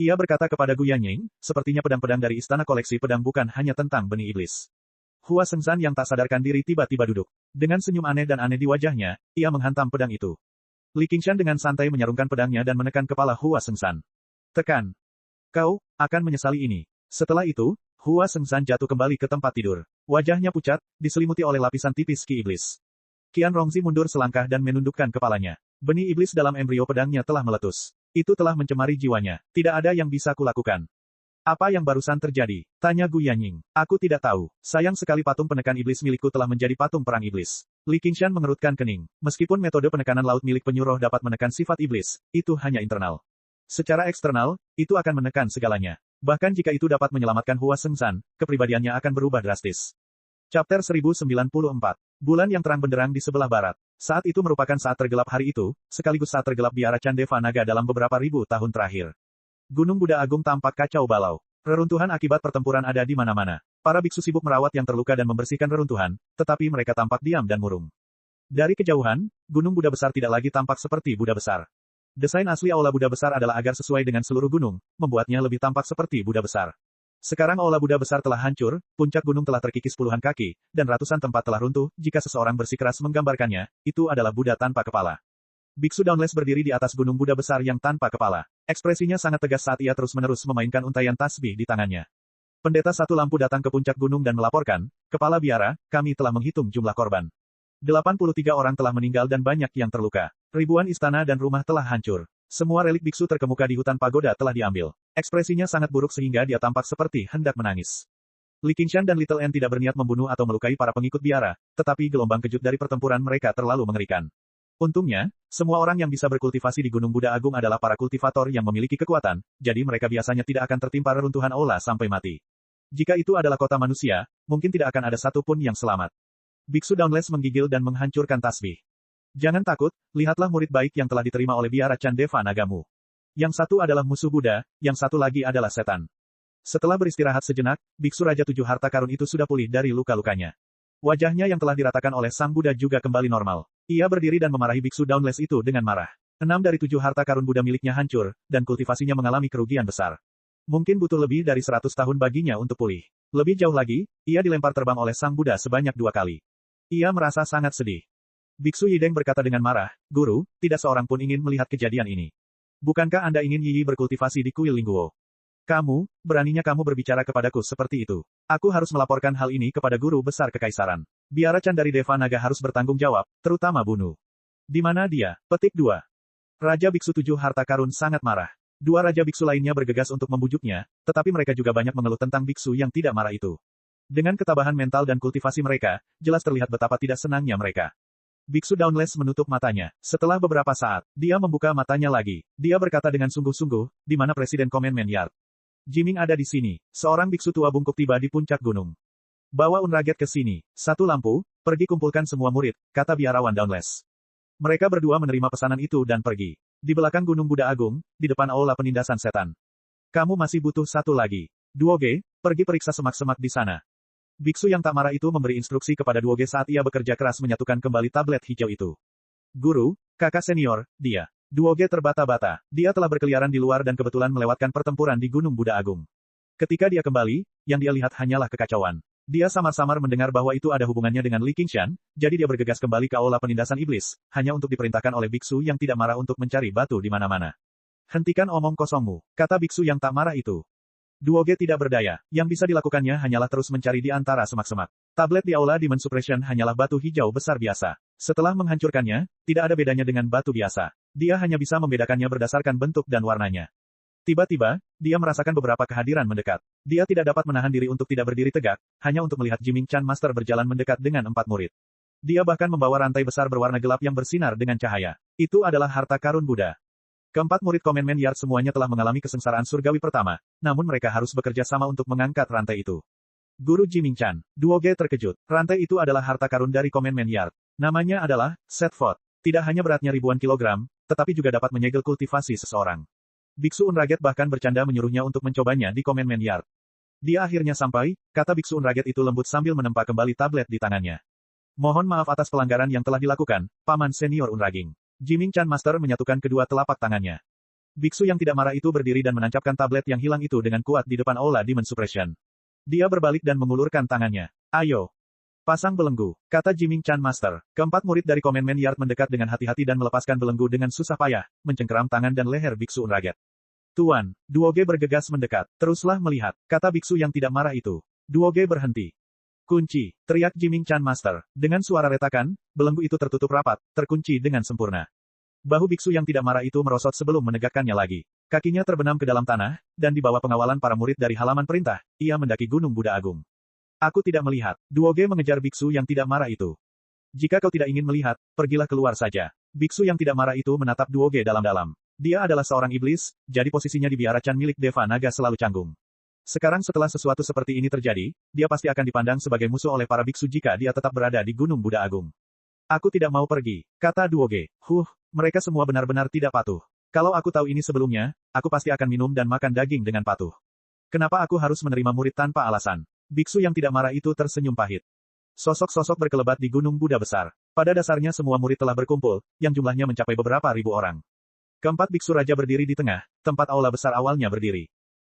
Ia berkata kepada Gu Yanying, sepertinya pedang-pedang dari istana koleksi pedang bukan hanya tentang benih iblis. Hua Sengsan yang tak sadarkan diri tiba-tiba duduk. Dengan senyum aneh dan aneh di wajahnya, ia menghantam pedang itu. Li Qingshan dengan santai menyarungkan pedangnya dan menekan kepala Hua Sengsan. Tekan. Kau akan menyesali ini. Setelah itu, Hua Sengsan jatuh kembali ke tempat tidur. Wajahnya pucat, diselimuti oleh lapisan tipis ki iblis. Qian Rongzi mundur selangkah dan menundukkan kepalanya. Benih iblis dalam embrio pedangnya telah meletus. Itu telah mencemari jiwanya. Tidak ada yang bisa kulakukan. Apa yang barusan terjadi? Tanya Gu Yanying. Aku tidak tahu. Sayang sekali patung penekan iblis milikku telah menjadi patung perang iblis. Li Qingshan mengerutkan kening. Meskipun metode penekanan laut milik penyuruh dapat menekan sifat iblis, itu hanya internal. Secara eksternal, itu akan menekan segalanya. Bahkan jika itu dapat menyelamatkan Hua Sengzan, kepribadiannya akan berubah drastis. Chapter 1094. Bulan yang terang benderang di sebelah barat. Saat itu merupakan saat tergelap hari itu, sekaligus saat tergelap biara Candeva Naga dalam beberapa ribu tahun terakhir. Gunung Buddha Agung tampak kacau balau. Reruntuhan akibat pertempuran ada di mana-mana. Para biksu sibuk merawat yang terluka dan membersihkan reruntuhan, tetapi mereka tampak diam dan murung. Dari kejauhan, Gunung Buddha Besar tidak lagi tampak seperti Buddha Besar. Desain asli Aula Buddha Besar adalah agar sesuai dengan seluruh gunung, membuatnya lebih tampak seperti Buddha Besar. Sekarang Aula Buddha Besar telah hancur, puncak gunung telah terkikis puluhan kaki, dan ratusan tempat telah runtuh. Jika seseorang bersikeras menggambarkannya, itu adalah Buddha tanpa kepala. Biksu Dauntless berdiri di atas gunung Buddha besar yang tanpa kepala. Ekspresinya sangat tegas saat ia terus-menerus memainkan untaian tasbih di tangannya. Pendeta satu lampu datang ke puncak gunung dan melaporkan, Kepala Biara, kami telah menghitung jumlah korban. 83 orang telah meninggal dan banyak yang terluka. Ribuan istana dan rumah telah hancur. Semua relik biksu terkemuka di hutan pagoda telah diambil. Ekspresinya sangat buruk sehingga dia tampak seperti hendak menangis. Li Qingshan dan Little N tidak berniat membunuh atau melukai para pengikut Biara, tetapi gelombang kejut dari pertempuran mereka terlalu mengerikan. Untungnya, semua orang yang bisa berkultivasi di Gunung Buddha Agung adalah para kultivator yang memiliki kekuatan, jadi mereka biasanya tidak akan tertimpa reruntuhan aula sampai mati. Jika itu adalah kota manusia, mungkin tidak akan ada satu pun yang selamat. Biksu Dauntless menggigil dan menghancurkan tasbih. Jangan takut, lihatlah murid baik yang telah diterima oleh Biara Candeva Nagamu. Yang satu adalah musuh Buddha, yang satu lagi adalah setan. Setelah beristirahat sejenak, Biksu Raja Tujuh Harta Karun itu sudah pulih dari luka-lukanya. Wajahnya yang telah diratakan oleh Sang Buddha juga kembali normal. Ia berdiri dan memarahi Biksu Dauntless itu dengan marah. 6 dari 7 harta karun Buddha miliknya hancur, dan kultivasinya mengalami kerugian besar. Mungkin butuh lebih dari 100 tahun baginya untuk pulih. Lebih jauh lagi, ia dilempar terbang oleh Sang Buddha sebanyak 2 kali. Ia merasa sangat sedih. Biksu Yideng berkata dengan marah, Guru, tidak seorang pun ingin melihat kejadian ini. Bukankah Anda ingin Yi berkultivasi di kuil Lingguo? Beraninya kamu berbicara kepadaku seperti itu. Aku harus melaporkan hal ini kepada Guru Besar Kekaisaran. Biara Candari Deva Naga harus bertanggung jawab, terutama bunuh. Di mana dia? Petik 2. Raja Biksu Tujuh Harta Karun sangat marah. 2 Raja Biksu lainnya bergegas untuk membujuknya, tetapi mereka juga banyak mengeluh tentang Biksu yang tidak marah itu. Dengan ketabahan mental dan kultivasi mereka, jelas terlihat betapa tidak senangnya mereka. Biksu Dauntless menutup matanya. Setelah beberapa saat, dia membuka matanya lagi. Dia berkata dengan sungguh-sungguh, di mana Presiden Commandment Yard? Jiming ada di sini. Seorang biksu tua bungkuk tiba di puncak gunung. Bawa Unraget ke sini. 1 lampu, pergi kumpulkan semua murid, kata biarawan Dauntless. Mereka berdua menerima pesanan itu dan pergi. Di belakang Gunung Buddha Agung, di depan aula penindasan setan. Kamu masih butuh 1 lagi. Duoge, pergi periksa semak-semak di sana. Biksu yang tak marah itu memberi instruksi kepada Duoge saat ia bekerja keras menyatukan kembali tablet hijau itu. Guru, kakak senior, dia. Duoge terbata-bata. Dia telah berkeliaran di luar dan kebetulan melewatkan pertempuran di Gunung Buddha Agung. Ketika dia kembali, yang dia lihat hanyalah kekacauan. Dia samar-samar mendengar bahwa itu ada hubungannya dengan Li Qingshan, jadi dia bergegas kembali ke aula penindasan iblis, hanya untuk diperintahkan oleh biksu yang tidak marah untuk mencari batu di mana-mana. Hentikan omong kosongmu, kata biksu yang tak marah itu. Duoge tidak berdaya, yang bisa dilakukannya hanyalah terus mencari di antara semak-semak. Tablet di aula Demon Suppression hanyalah batu hijau besar biasa. Setelah menghancurkannya, tidak ada bedanya dengan batu biasa. Dia hanya bisa membedakannya berdasarkan bentuk dan warnanya. Tiba-tiba, dia merasakan beberapa kehadiran mendekat. Dia tidak dapat menahan diri untuk tidak berdiri tegak, hanya untuk melihat Jiming Chan Master berjalan mendekat dengan 4 murid. Dia bahkan membawa rantai besar berwarna gelap yang bersinar dengan cahaya. Itu adalah harta karun Buddha. Keempat murid Commandment Yard semuanya telah mengalami kesengsaraan surgawi pertama, namun mereka harus bekerja sama untuk mengangkat rantai itu. Guru Jiming Chan, Duoge terkejut. Rantai itu adalah harta karun dari Commandment Yard. Namanya adalah Setfot. Tidak hanya beratnya ribuan kilogram, tetapi juga dapat menyegel kultivasi seseorang. Biksu Unraget bahkan bercanda menyuruhnya untuk mencobanya di Commandment Yard. Dia akhirnya sampai, kata Biksu Unraget itu lembut sambil menempa kembali tablet di tangannya. Mohon maaf atas pelanggaran yang telah dilakukan, Paman Senior Unraging. Jiming Chan Master menyatukan kedua telapak tangannya. Biksu yang tidak marah itu berdiri dan menancapkan tablet yang hilang itu dengan kuat di depan aula Demon Suppression. Dia berbalik dan mengulurkan tangannya. Ayo. Pasang belenggu, kata Jiming Chan Master. Keempat murid dari Commandment Yard mendekat dengan hati-hati dan melepaskan belenggu dengan susah payah, mencengkeram tangan dan leher Biksu Unraget. Tuan, Duoge bergegas mendekat. Teruslah melihat, kata biksu yang tidak marah itu. Duoge berhenti. Kunci, teriak Jiming Chan Master. Dengan suara retakan, belenggu itu tertutup rapat, terkunci dengan sempurna. Bahu biksu yang tidak marah itu merosot sebelum menegakkannya lagi. Kakinya terbenam ke dalam tanah, dan di bawah pengawalan para murid dari halaman perintah, ia mendaki Gunung Buddha Agung. Aku tidak melihat. Duoge mengejar biksu yang tidak marah itu. Jika kau tidak ingin melihat, pergilah keluar saja. Biksu yang tidak marah itu menatap Duoge dalam-dalam. Dia adalah seorang iblis, jadi posisinya di biara Chan milik Deva Naga selalu canggung. Sekarang setelah sesuatu seperti ini terjadi, dia pasti akan dipandang sebagai musuh oleh para biksu jika dia tetap berada di Gunung Buddha Agung. Aku tidak mau pergi, kata Duoge. Mereka semua benar-benar tidak patuh. Kalau aku tahu ini sebelumnya, aku pasti akan minum dan makan daging dengan patuh. Kenapa aku harus menerima murid tanpa alasan? Biksu yang tidak marah itu tersenyum pahit. Sosok-sosok berkelebat di Gunung Buddha besar. Pada dasarnya semua murid telah berkumpul, yang jumlahnya mencapai beberapa ribu orang. Keempat biksu raja berdiri di tengah, tempat aula besar awalnya berdiri.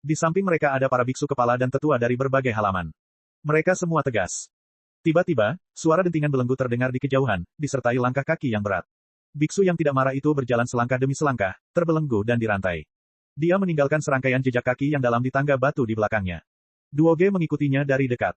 Di samping mereka ada para biksu kepala dan tetua dari berbagai halaman. Mereka semua tegas. Tiba-tiba, suara dentingan belenggu terdengar di kejauhan, disertai langkah kaki yang berat. Biksu yang tidak marah itu berjalan selangkah demi selangkah, terbelenggu dan dirantai. Dia meninggalkan serangkaian jejak kaki yang dalam di tangga batu di belakangnya. Duoge mengikutinya dari dekat.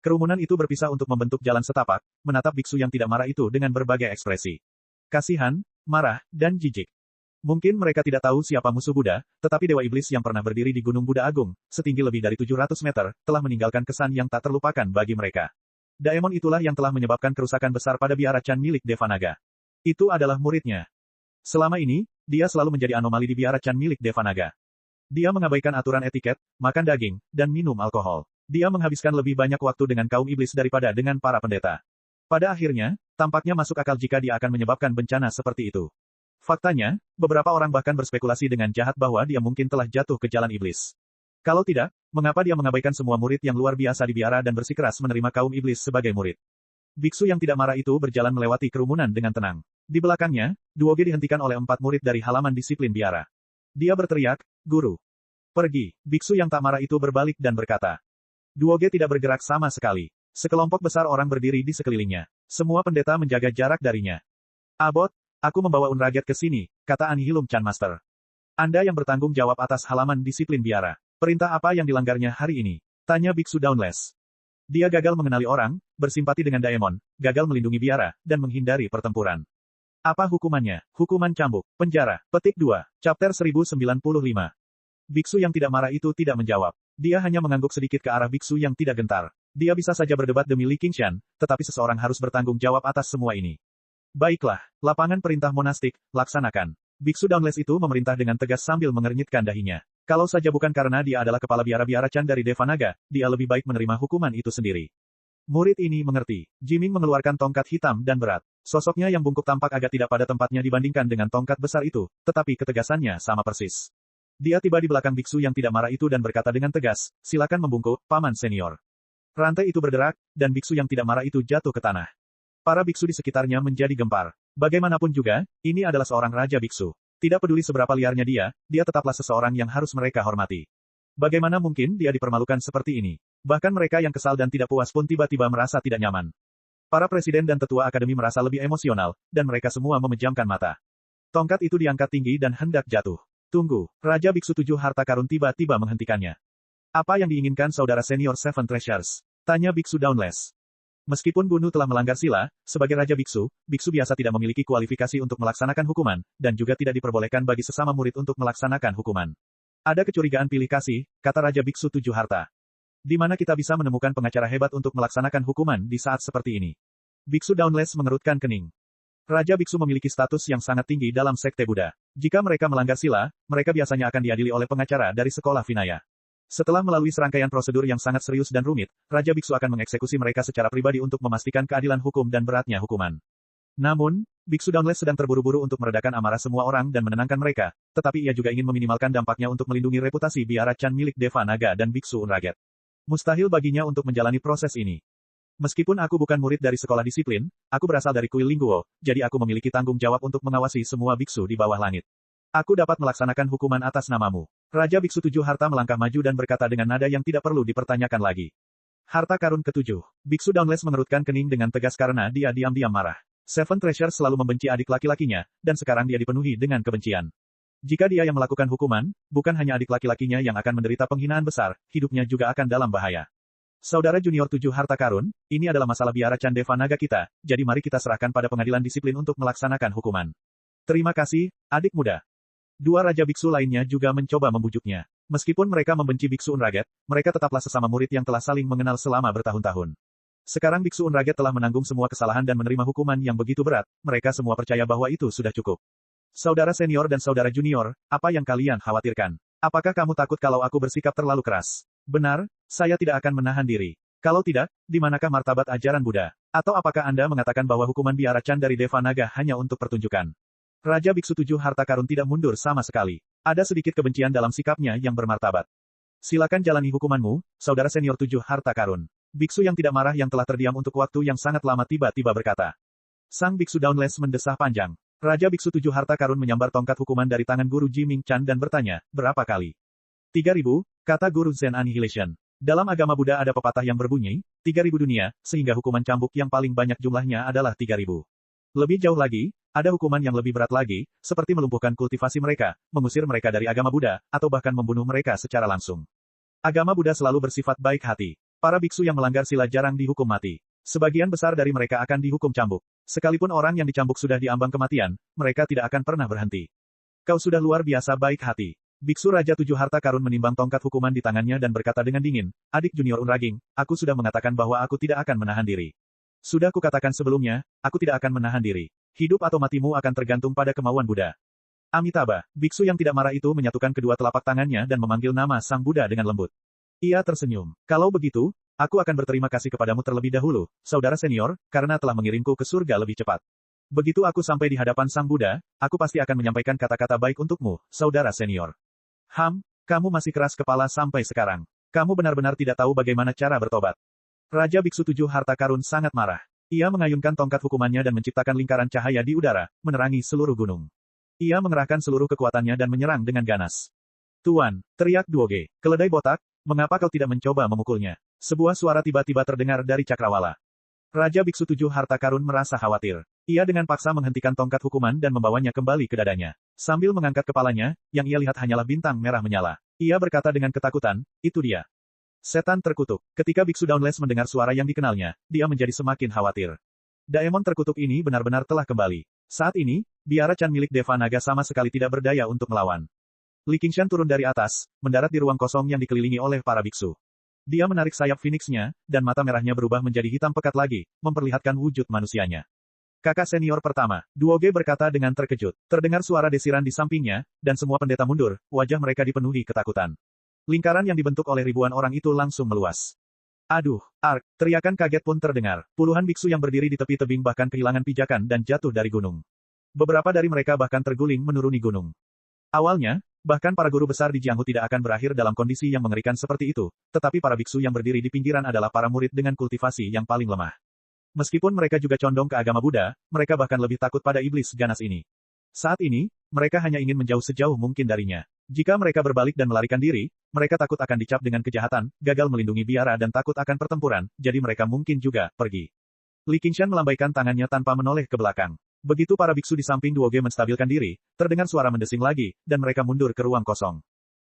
Kerumunan itu berpisah untuk membentuk jalan setapak, menatap biksu yang tidak marah itu dengan berbagai ekspresi. Kasihan, marah, dan jijik. Mungkin mereka tidak tahu siapa musuh Buddha, tetapi Dewa Iblis yang pernah berdiri di Gunung Buddha Agung, setinggi lebih dari 700 meter, telah meninggalkan kesan yang tak terlupakan bagi mereka. Daemon itulah yang telah menyebabkan kerusakan besar pada biara Chan milik Deva Naga. Itu adalah muridnya. Selama ini, dia selalu menjadi anomali di biara Chan milik Deva Naga. Dia mengabaikan aturan etiket, makan daging, dan minum alkohol. Dia menghabiskan lebih banyak waktu dengan kaum iblis daripada dengan para pendeta. Pada akhirnya, tampaknya masuk akal jika dia akan menyebabkan bencana seperti itu. Faktanya, beberapa orang bahkan berspekulasi dengan jahat bahwa dia mungkin telah jatuh ke jalan iblis. Kalau tidak, mengapa dia mengabaikan semua murid yang luar biasa di biara dan bersikeras menerima kaum iblis sebagai murid? Biksu yang tidak marah itu berjalan melewati kerumunan dengan tenang. Di belakangnya, Duoge dihentikan oleh 4 murid dari halaman disiplin biara. Dia berteriak, "Guru, pergi." Biksu yang tak marah itu berbalik dan berkata. Duoge tidak bergerak sama sekali. Sekelompok besar orang berdiri di sekelilingnya. Semua pendeta menjaga jarak darinya. "Abot, aku membawa Unraget ke sini," kata Anihilum Chan Master. "Anda yang bertanggung jawab atas halaman disiplin biara. Perintah apa yang dilanggarnya hari ini?" tanya Biksu Dauntless. Dia gagal mengenali orang, bersimpati dengan Daemon, gagal melindungi biara, dan menghindari pertempuran. Apa hukumannya? Hukuman cambuk, penjara. Petik 2, Chapter 1095. Biksu yang tidak marah itu tidak menjawab. Dia hanya mengangguk sedikit ke arah biksu yang tidak gentar. Dia bisa saja berdebat demi Li Qingshan, tetapi seseorang harus bertanggung jawab atas semua ini. Baiklah, lapangan perintah monastik, laksanakan. Biksu Dauntless itu memerintah dengan tegas sambil mengernyitkan dahinya. Kalau saja bukan karena dia adalah kepala biara-biara Chan dari Deva Naga, dia lebih baik menerima hukuman itu sendiri. Murid ini mengerti. Jiming mengeluarkan tongkat hitam dan berat. Sosoknya yang bungkuk tampak agak tidak pada tempatnya dibandingkan dengan tongkat besar itu, tetapi ketegasannya sama persis. Dia tiba di belakang biksu yang tidak marah itu dan berkata dengan tegas, "Silakan membungkuk, paman senior." Rantai itu berderak, dan biksu yang tidak marah itu jatuh ke tanah. Para biksu di sekitarnya menjadi gempar. Bagaimanapun juga, ini adalah seorang raja biksu. Tidak peduli seberapa liarnya dia tetaplah seseorang yang harus mereka hormati. Bagaimana mungkin dia dipermalukan seperti ini? Bahkan mereka yang kesal dan tidak puas pun tiba-tiba merasa tidak nyaman. Para presiden dan tetua akademi merasa lebih emosional, dan mereka semua memejamkan mata. Tongkat itu diangkat tinggi dan hendak jatuh. Tunggu, Raja Biksu 7 Harta Karun tiba-tiba menghentikannya. "Apa yang diinginkan saudara senior Seven Treasures?" tanya Biksu Dauntless. Meskipun Bunu telah melanggar sila, sebagai Raja Biksu, biksu biasa tidak memiliki kualifikasi untuk melaksanakan hukuman, dan juga tidak diperbolehkan bagi sesama murid untuk melaksanakan hukuman. "Ada kecurigaan pilih kasih," kata Raja Biksu 7 Harta. "Di mana kita bisa menemukan pengacara hebat untuk melaksanakan hukuman di saat seperti ini?" Biksu Dauntless mengerutkan kening. Raja Biksu memiliki status yang sangat tinggi dalam sekte Buddha. Jika mereka melanggar sila, mereka biasanya akan diadili oleh pengacara dari sekolah Vinaya. Setelah melalui serangkaian prosedur yang sangat serius dan rumit, Raja Biksu akan mengeksekusi mereka secara pribadi untuk memastikan keadilan hukum dan beratnya hukuman. Namun, Biksu Dauntless sedang terburu-buru untuk meredakan amarah semua orang dan menenangkan mereka, tetapi ia juga ingin meminimalkan dampaknya untuk melindungi reputasi biara Chan milik Deva Naga dan Biksu Unraget. Mustahil baginya untuk menjalani proses ini. "Meskipun aku bukan murid dari sekolah disiplin, aku berasal dari kuil Lingguo, jadi aku memiliki tanggung jawab untuk mengawasi semua biksu di bawah langit. Aku dapat melaksanakan hukuman atas namamu." Raja Biksu 7 Harta melangkah maju dan berkata dengan nada yang tidak perlu dipertanyakan lagi. Harta Karun ke-7. Biksu Dauntless mengerutkan kening dengan tegas karena dia diam-diam marah. Seven Treasure selalu membenci adik laki-lakinya, dan sekarang dia dipenuhi dengan kebencian. Jika dia yang melakukan hukuman, bukan hanya adik laki-lakinya yang akan menderita penghinaan besar, hidupnya juga akan dalam bahaya. "Saudara junior 7 Harta Karun, ini adalah masalah biara Chan Deva Naga kita, jadi mari kita serahkan pada pengadilan disiplin untuk melaksanakan hukuman." "Terima kasih, adik muda." Dua raja biksu lainnya juga mencoba membujuknya. Meskipun mereka membenci Biksu Unraget, mereka tetaplah sesama murid yang telah saling mengenal selama bertahun-tahun. Sekarang Biksu Unraget telah menanggung semua kesalahan dan menerima hukuman yang begitu berat, mereka semua percaya bahwa itu sudah cukup. Saudara senior dan saudara junior, apa yang kalian khawatirkan? Apakah kamu takut kalau aku bersikap terlalu keras? Benar, saya tidak akan menahan diri. Kalau tidak, di manakah martabat ajaran Buddha? Atau apakah Anda mengatakan bahwa hukuman biara Chan dari Deva Naga hanya untuk pertunjukan? Raja Biksu Tujuh Harta Karun tidak mundur sama sekali. Ada sedikit kebencian dalam sikapnya yang bermartabat. Silakan jalani hukumanmu, saudara senior Tujuh Harta Karun. Biksu yang tidak marah yang telah terdiam untuk waktu yang sangat lama tiba-tiba berkata. Sang Biksu Dauntless mendesah panjang. Raja Biksu Tujuh Harta Karun menyambar tongkat hukuman dari tangan Guru Jiming Chan dan bertanya, berapa kali? 3000, kata Guru Zen Annihilation. Dalam agama Buddha ada pepatah yang berbunyi, 3000 dunia, sehingga hukuman cambuk yang paling banyak jumlahnya adalah 3000. Lebih jauh lagi, ada hukuman yang lebih berat lagi, seperti melumpuhkan kultivasi mereka, mengusir mereka dari agama Buddha, atau bahkan membunuh mereka secara langsung. Agama Buddha selalu bersifat baik hati. Para biksu yang melanggar sila jarang dihukum mati. Sebagian besar dari mereka akan dihukum cambuk. Sekalipun orang yang dicambuk sudah diambang kematian, mereka tidak akan pernah berhenti. Kau sudah luar biasa baik hati. Biksu Raja Tujuh Harta Karun menimbang tongkat hukuman di tangannya dan berkata dengan dingin, adik junior Unraging, aku sudah mengatakan bahwa aku tidak akan menahan diri. Sudah kukatakan sebelumnya, aku tidak akan menahan diri. Hidup atau matimu akan tergantung pada kemauan Buddha. Amitabha, biksu yang tidak marah itu menyatukan kedua telapak tangannya dan memanggil nama Sang Buddha dengan lembut. Ia tersenyum. Kalau begitu, aku akan berterima kasih kepadamu terlebih dahulu, saudara senior, karena telah mengirimku ke surga lebih cepat. Begitu aku sampai di hadapan Sang Buddha, aku pasti akan menyampaikan kata-kata baik untukmu, saudara senior. Kamu masih keras kepala sampai sekarang. Kamu benar-benar tidak tahu bagaimana cara bertobat. Raja Biksu Tujuh Harta Karun sangat marah. Ia mengayunkan tongkat hukumannya dan menciptakan lingkaran cahaya di udara, menerangi seluruh gunung. Ia mengerahkan seluruh kekuatannya dan menyerang dengan ganas. Tuan, teriak Duoge, keledai botak, mengapa kau tidak mencoba memukulnya? Sebuah suara tiba-tiba terdengar dari cakrawala. Raja Biksu Tujuh Harta Karun merasa khawatir. Ia dengan paksa menghentikan tongkat hukuman dan membawanya kembali ke dadanya. Sambil mengangkat kepalanya, yang ia lihat hanyalah bintang merah menyala. Ia berkata dengan ketakutan, itu dia. Setan terkutuk. Ketika Biksu Dauntless mendengar suara yang dikenalnya, dia menjadi semakin khawatir. Daemon terkutuk ini benar-benar telah kembali. Saat ini, biara Chan milik Deva Naga sama sekali tidak berdaya untuk melawan. Li Qingshan turun dari atas, mendarat di ruang kosong yang dikelilingi oleh para biksu. Dia menarik sayap Phoenix-nya, dan mata merahnya berubah menjadi hitam pekat lagi, memperlihatkan wujud manusianya. Kakak senior pertama, Duoge berkata dengan terkejut. Terdengar suara desiran di sampingnya, dan semua pendeta mundur, wajah mereka dipenuhi ketakutan. Lingkaran yang dibentuk oleh ribuan orang itu langsung meluas. Aduh, Ark, teriakan kaget pun terdengar. Puluhan biksu yang berdiri di tepi tebing bahkan kehilangan pijakan dan jatuh dari gunung. Beberapa dari mereka bahkan terguling menuruni gunung. Awalnya, bahkan para guru besar di Jianghu tidak akan berakhir dalam kondisi yang mengerikan seperti itu, tetapi para biksu yang berdiri di pinggiran adalah para murid dengan kultivasi yang paling lemah. Meskipun mereka juga condong ke agama Buddha, mereka bahkan lebih takut pada iblis ganas ini. Saat ini, mereka hanya ingin menjauh sejauh mungkin darinya. Jika mereka berbalik dan melarikan diri, mereka takut akan dicap dengan kejahatan, gagal melindungi biara dan takut akan pertempuran, jadi mereka mungkin juga pergi. Li Qingshan melambaikan tangannya tanpa menoleh ke belakang. Begitu para biksu di samping Duoge menstabilkan diri, terdengar suara mendesing lagi, dan mereka mundur ke ruang kosong.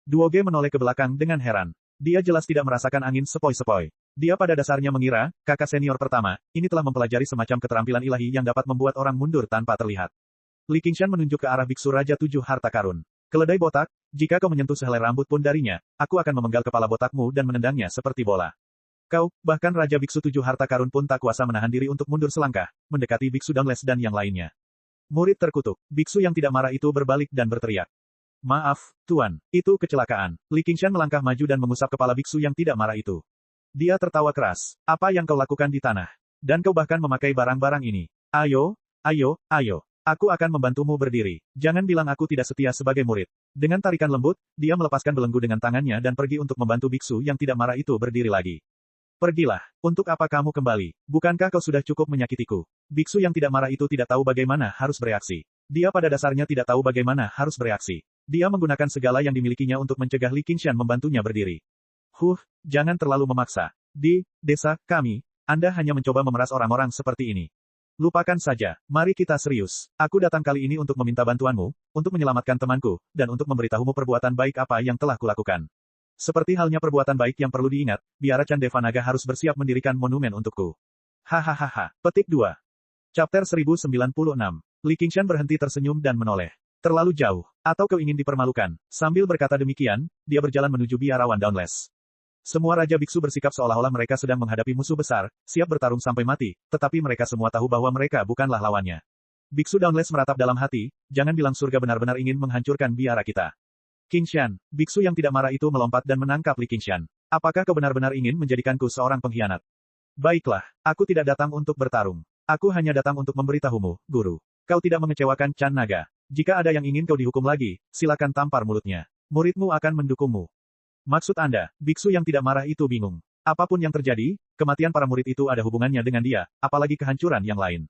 Duoge menoleh ke belakang dengan heran. Dia jelas tidak merasakan angin sepoi-sepoi. Dia pada dasarnya mengira, kakak senior pertama, ini telah mempelajari semacam keterampilan ilahi yang dapat membuat orang mundur tanpa terlihat. Li Qingshan menunjuk ke arah biksu Raja Tujuh Harta Karun. Keledai botak, jika kau menyentuh sehelai rambut pun darinya, aku akan memenggal kepala botakmu dan menendangnya seperti bola. Kau, bahkan Raja Biksu Tujuh Harta Karun pun tak kuasa menahan diri untuk mundur selangkah, mendekati Biksu Dauntless dan yang lainnya. Murid terkutuk, biksu yang tidak marah itu berbalik dan berteriak. Maaf, Tuan, itu kecelakaan. Li Qingshan melangkah maju dan mengusap kepala biksu yang tidak marah itu. Dia tertawa keras. Apa yang kau lakukan di tanah? Dan kau bahkan memakai barang-barang ini. Ayo. Aku akan membantumu berdiri. Jangan bilang aku tidak setia sebagai murid. Dengan tarikan lembut, dia melepaskan belenggu dengan tangannya dan pergi untuk membantu biksu yang tidak marah itu berdiri lagi. Pergilah. Untuk apa kamu kembali? Bukankah kau sudah cukup menyakitiku? Biksu yang tidak marah itu tidak tahu bagaimana harus bereaksi. Dia pada dasarnya tidak tahu bagaimana harus bereaksi. Dia menggunakan segala yang dimilikinya untuk mencegah Li Qingshan membantunya berdiri. Jangan terlalu memaksa. Di desa kami, Anda hanya mencoba memeras orang-orang seperti ini. Lupakan saja, mari kita serius. Aku datang kali ini untuk meminta bantuanmu, untuk menyelamatkan temanku, dan untuk memberitahumu perbuatan baik apa yang telah kulakukan. Seperti halnya perbuatan baik yang perlu diingat, biara Chan Deva Naga harus bersiap mendirikan monumen untukku. Hahaha. Petik 2. Chapter 1096. Li Qingshan berhenti tersenyum dan menoleh. Terlalu jauh. Atau kau ingin dipermalukan? Sambil berkata demikian, dia berjalan menuju biarawan Dauntless. Semua Raja Biksu bersikap seolah-olah mereka sedang menghadapi musuh besar, siap bertarung sampai mati, tetapi mereka semua tahu bahwa mereka bukanlah lawannya. Biksu Dauntless meratap dalam hati, jangan bilang surga benar-benar ingin menghancurkan biara kita. King Shan, biksu yang tidak marah itu melompat dan menangkap Li Qingshan. Apakah kau benar-benar ingin menjadikanku seorang pengkhianat? Baiklah, aku tidak datang untuk bertarung. Aku hanya datang untuk memberitahumu, guru. Kau tidak mengecewakan Chan Naga. Jika ada yang ingin kau dihukum lagi, silakan tampar mulutnya. Muridmu akan mendukungmu. Maksud Anda, biksu yang tidak marah itu bingung. Apapun yang terjadi, kematian para murid itu ada hubungannya dengan dia, apalagi kehancuran yang lain.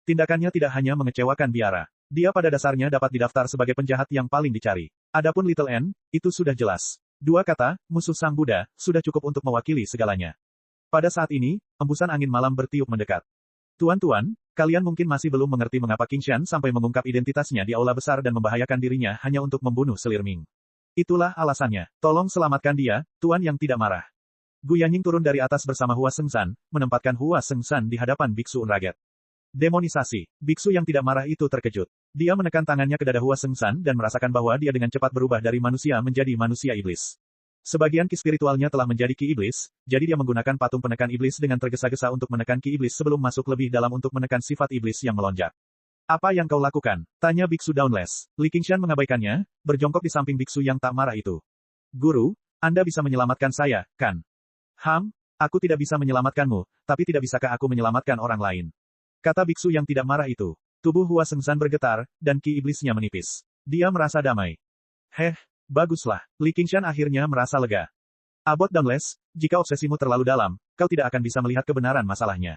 Tindakannya tidak hanya mengecewakan biara. Dia pada dasarnya dapat didaftar sebagai penjahat yang paling dicari. Adapun Little N, itu sudah jelas. Dua kata, musuh Sang Buddha, sudah cukup untuk mewakili segalanya. Pada saat ini, embusan angin malam bertiup mendekat. Tuan-tuan, kalian mungkin masih belum mengerti mengapa King Shan sampai mengungkap identitasnya di aula besar dan membahayakan dirinya hanya untuk membunuh selir Ming. Itulah alasannya. Tolong selamatkan dia, Tuan yang tidak marah. Gu Yanying turun dari atas bersama Hua Sengshan, menempatkan Hua Sengshan di hadapan Biksu Unraget. Demonisasi. Biksu yang tidak marah itu terkejut. Dia menekan tangannya ke dada Hua Sengshan dan merasakan bahwa dia dengan cepat berubah dari manusia menjadi manusia iblis. Sebagian ki spiritualnya telah menjadi ki iblis, jadi dia menggunakan patung penekan iblis dengan tergesa-gesa untuk menekan ki iblis sebelum masuk lebih dalam untuk menekan sifat iblis yang melonjak. Apa yang kau lakukan? Tanya Biksu Dauntless. Li Qingshan mengabaikannya, berjongkok di samping biksu yang tak marah itu. Guru, Anda bisa menyelamatkan saya, kan? Aku tidak bisa menyelamatkanmu, tapi tidak bisakah aku menyelamatkan orang lain? Kata biksu yang tidak marah itu. Tubuh Hua Sengshan bergetar, dan ki iblisnya menipis. Dia merasa damai. Baguslah. Li Qingshan akhirnya merasa lega. Abbot Dauntless, jika obsesimu terlalu dalam, kau tidak akan bisa melihat kebenaran masalahnya.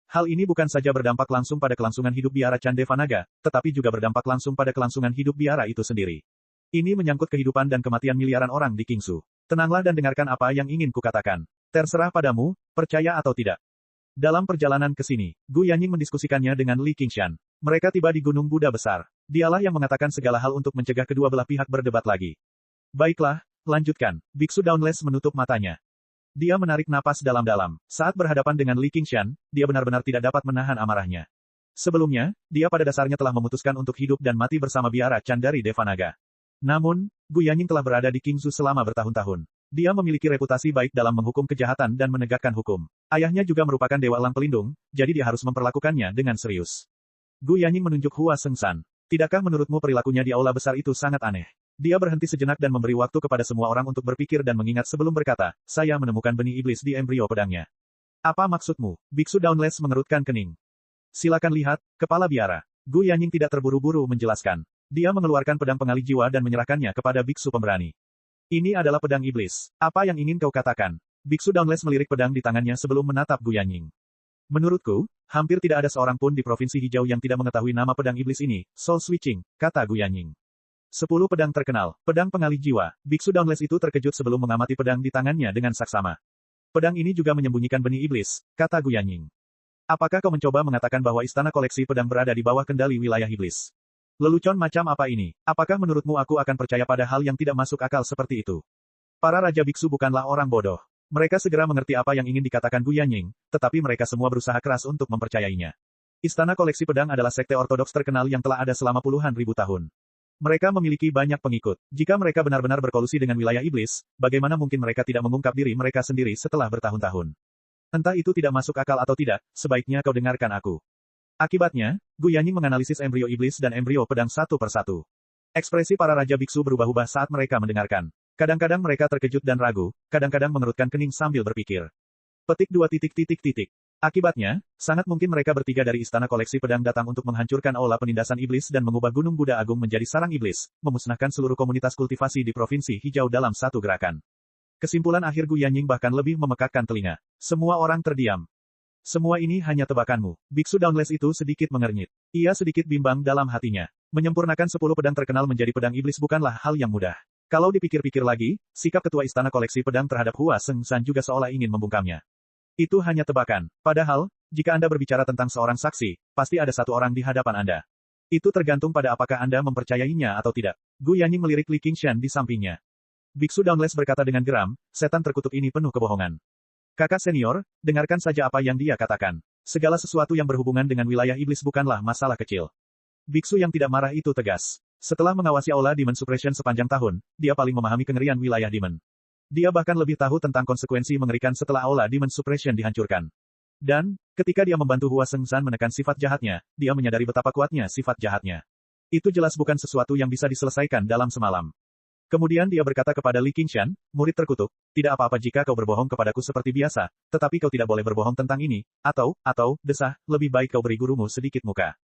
Hal ini bukan saja berdampak langsung pada kelangsungan hidup biara Chan Devanaga, tetapi juga berdampak langsung pada kelangsungan hidup biara itu sendiri. Ini menyangkut kehidupan dan kematian miliaran orang di Kingsu. Tenanglah dan dengarkan apa yang ingin kukatakan. Terserah padamu, percaya atau tidak. Dalam perjalanan ke sini, Gu Yanying mendiskusikannya dengan Li Qingshan. Mereka tiba di Gunung Buddha Besar. Dialah yang mengatakan segala hal untuk mencegah kedua belah pihak berdebat lagi. Baiklah, lanjutkan. Biksu Dauntless menutup matanya. Dia menarik napas dalam-dalam. Saat berhadapan dengan Li Qingshan, dia benar-benar tidak dapat menahan amarahnya. Sebelumnya, dia pada dasarnya telah memutuskan untuk hidup dan mati bersama biara Chan dari Devanaga. Namun, Gu Yanying telah berada di Kingsu selama bertahun-tahun. Dia memiliki reputasi baik dalam menghukum kejahatan dan menegakkan hukum. Ayahnya juga merupakan Dewa Elang Pelindung, jadi dia harus memperlakukannya dengan serius. Gu Yanying menunjuk Hua Sengshan. Tidakkah menurutmu perilakunya di aula besar itu sangat aneh? Dia berhenti sejenak dan memberi waktu kepada semua orang untuk berpikir dan mengingat sebelum berkata, saya menemukan benih iblis di embrio pedangnya. Apa maksudmu? Biksu Dauntless mengerutkan kening. Silakan lihat, kepala biara. Gu Yanying tidak terburu-buru menjelaskan. Dia mengeluarkan pedang pengalih jiwa dan menyerahkannya kepada biksu pemberani. Ini adalah pedang iblis. Apa yang ingin kau katakan? Biksu Dauntless melirik pedang di tangannya sebelum menatap Gu Yanying. Menurutku, hampir tidak ada seorang pun di Provinsi Hijau yang tidak mengetahui nama pedang iblis ini, Soul Switching, kata Gu Yanying. 10 pedang terkenal, pedang pengalih jiwa. Biksu Dauntless itu terkejut sebelum mengamati pedang di tangannya dengan saksama. Pedang ini juga menyembunyikan benih iblis, kata Gu Yanying. Apakah kau mencoba mengatakan bahwa istana koleksi pedang berada di bawah kendali wilayah iblis? Lelucon macam apa ini? Apakah menurutmu aku akan percaya pada hal yang tidak masuk akal seperti itu? Para Raja Biksu bukanlah orang bodoh. Mereka segera mengerti apa yang ingin dikatakan Gu Yanying, tetapi mereka semua berusaha keras untuk mempercayainya. Istana koleksi pedang adalah sekte ortodoks terkenal yang telah ada selama puluhan ribu tahun. Mereka memiliki banyak pengikut. Jika mereka benar-benar berkolusi dengan wilayah iblis, bagaimana mungkin mereka tidak mengungkap diri mereka sendiri setelah bertahun-tahun? Entah itu tidak masuk akal atau tidak, sebaiknya kau dengarkan aku. Akibatnya, Gu Yanying menganalisis embrio iblis dan embrio pedang satu persatu. Ekspresi para Raja Biksu berubah-ubah saat mereka mendengarkan. Kadang-kadang mereka terkejut dan ragu, kadang-kadang mengerutkan kening sambil berpikir. Petik 2. Akibatnya, sangat mungkin mereka bertiga dari istana koleksi pedang datang untuk menghancurkan aula penindasan iblis dan mengubah Gunung Buddha Agung menjadi sarang iblis, memusnahkan seluruh komunitas kultivasi di Provinsi Hijau dalam satu gerakan. Kesimpulan akhir Gu Yanying bahkan lebih memekakkan telinga. Semua orang terdiam. Semua ini hanya tebakanmu. Biksu Dauntless itu sedikit mengernyit. Ia sedikit bimbang dalam hatinya. Menyempurnakan 10 pedang terkenal menjadi pedang iblis bukanlah hal yang mudah. Kalau dipikir-pikir lagi, sikap ketua istana koleksi pedang terhadap Hua Sengshan juga seolah ingin membungkamnya. Itu hanya tebakan. Padahal, jika Anda berbicara tentang seorang saksi, pasti ada satu orang di hadapan Anda. Itu tergantung pada apakah Anda mempercayainya atau tidak. Gu Yanying melirik Li Qingshan di sampingnya. Biksu Dauntless berkata dengan geram, setan terkutuk ini penuh kebohongan. Kakak senior, dengarkan saja apa yang dia katakan. Segala sesuatu yang berhubungan dengan wilayah iblis bukanlah masalah kecil. Biksu yang tidak marah itu tegas. Setelah mengawasi Aula Demon Suppression sepanjang tahun, dia paling memahami kengerian wilayah Demon. Dia bahkan lebih tahu tentang konsekuensi mengerikan setelah Aula Demon Suppression dihancurkan. Dan, ketika dia membantu Hua Sengzan menekan sifat jahatnya, dia menyadari betapa kuatnya sifat jahatnya. Itu jelas bukan sesuatu yang bisa diselesaikan dalam semalam. Kemudian dia berkata kepada Li Qingshan, murid terkutuk, tidak apa-apa jika kau berbohong kepadaku seperti biasa, tetapi kau tidak boleh berbohong tentang ini, atau, desah, lebih baik kau beri gurumu sedikit muka.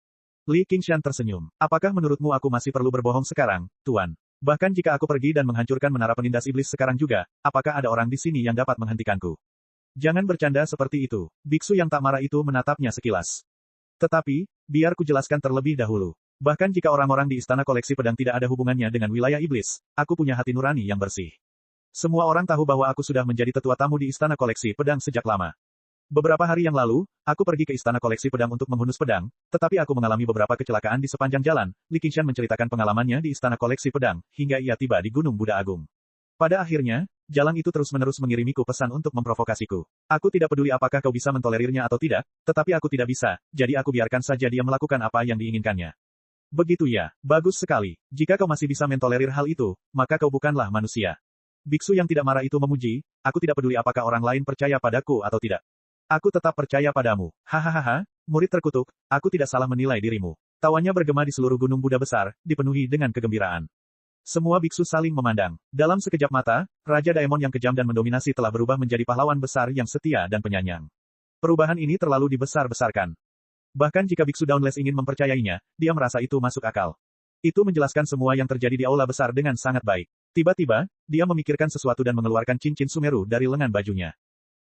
Li Qingshan tersenyum. Apakah menurutmu aku masih perlu berbohong sekarang, Tuan? Bahkan jika aku pergi dan menghancurkan menara penindas iblis sekarang juga, apakah ada orang di sini yang dapat menghentikanku? Jangan bercanda seperti itu. Biksu yang tak marah itu menatapnya sekilas. Tetapi, biar ku jelaskan terlebih dahulu. Bahkan jika orang-orang di istana koleksi pedang tidak ada hubungannya dengan wilayah iblis, aku punya hati nurani yang bersih. Semua orang tahu bahwa aku sudah menjadi tetua tamu di istana koleksi pedang sejak lama. Beberapa hari yang lalu, aku pergi ke istana koleksi pedang untuk menghunus pedang, tetapi aku mengalami beberapa kecelakaan di sepanjang jalan. Li Qingshan menceritakan pengalamannya di istana koleksi pedang, hingga ia tiba di Gunung Buddha Agung. Pada akhirnya, jalan itu terus-menerus mengirimiku pesan untuk memprovokasiku. Aku tidak peduli apakah kau bisa mentolerirnya atau tidak, tetapi aku tidak bisa, jadi aku biarkan saja dia melakukan apa yang diinginkannya. Begitu ya, bagus sekali. Jika kau masih bisa mentolerir hal itu, maka kau bukanlah manusia. Biksu yang tidak marah itu memuji, aku tidak peduli apakah orang lain percaya padaku atau tidak. Aku tetap percaya padamu. Hahaha, murid terkutuk, aku tidak salah menilai dirimu. Tawanya bergema di seluruh gunung Buddha besar, dipenuhi dengan kegembiraan. Semua biksu saling memandang. Dalam sekejap mata, Raja Daemon yang kejam dan mendominasi telah berubah menjadi pahlawan besar yang setia dan penyayang. Perubahan ini terlalu dibesar-besarkan. Bahkan jika biksu Dauntless ingin mempercayainya, dia merasa itu masuk akal. Itu menjelaskan semua yang terjadi di aula besar dengan sangat baik. Tiba-tiba, dia memikirkan sesuatu dan mengeluarkan cincin Sumeru dari lengan bajunya.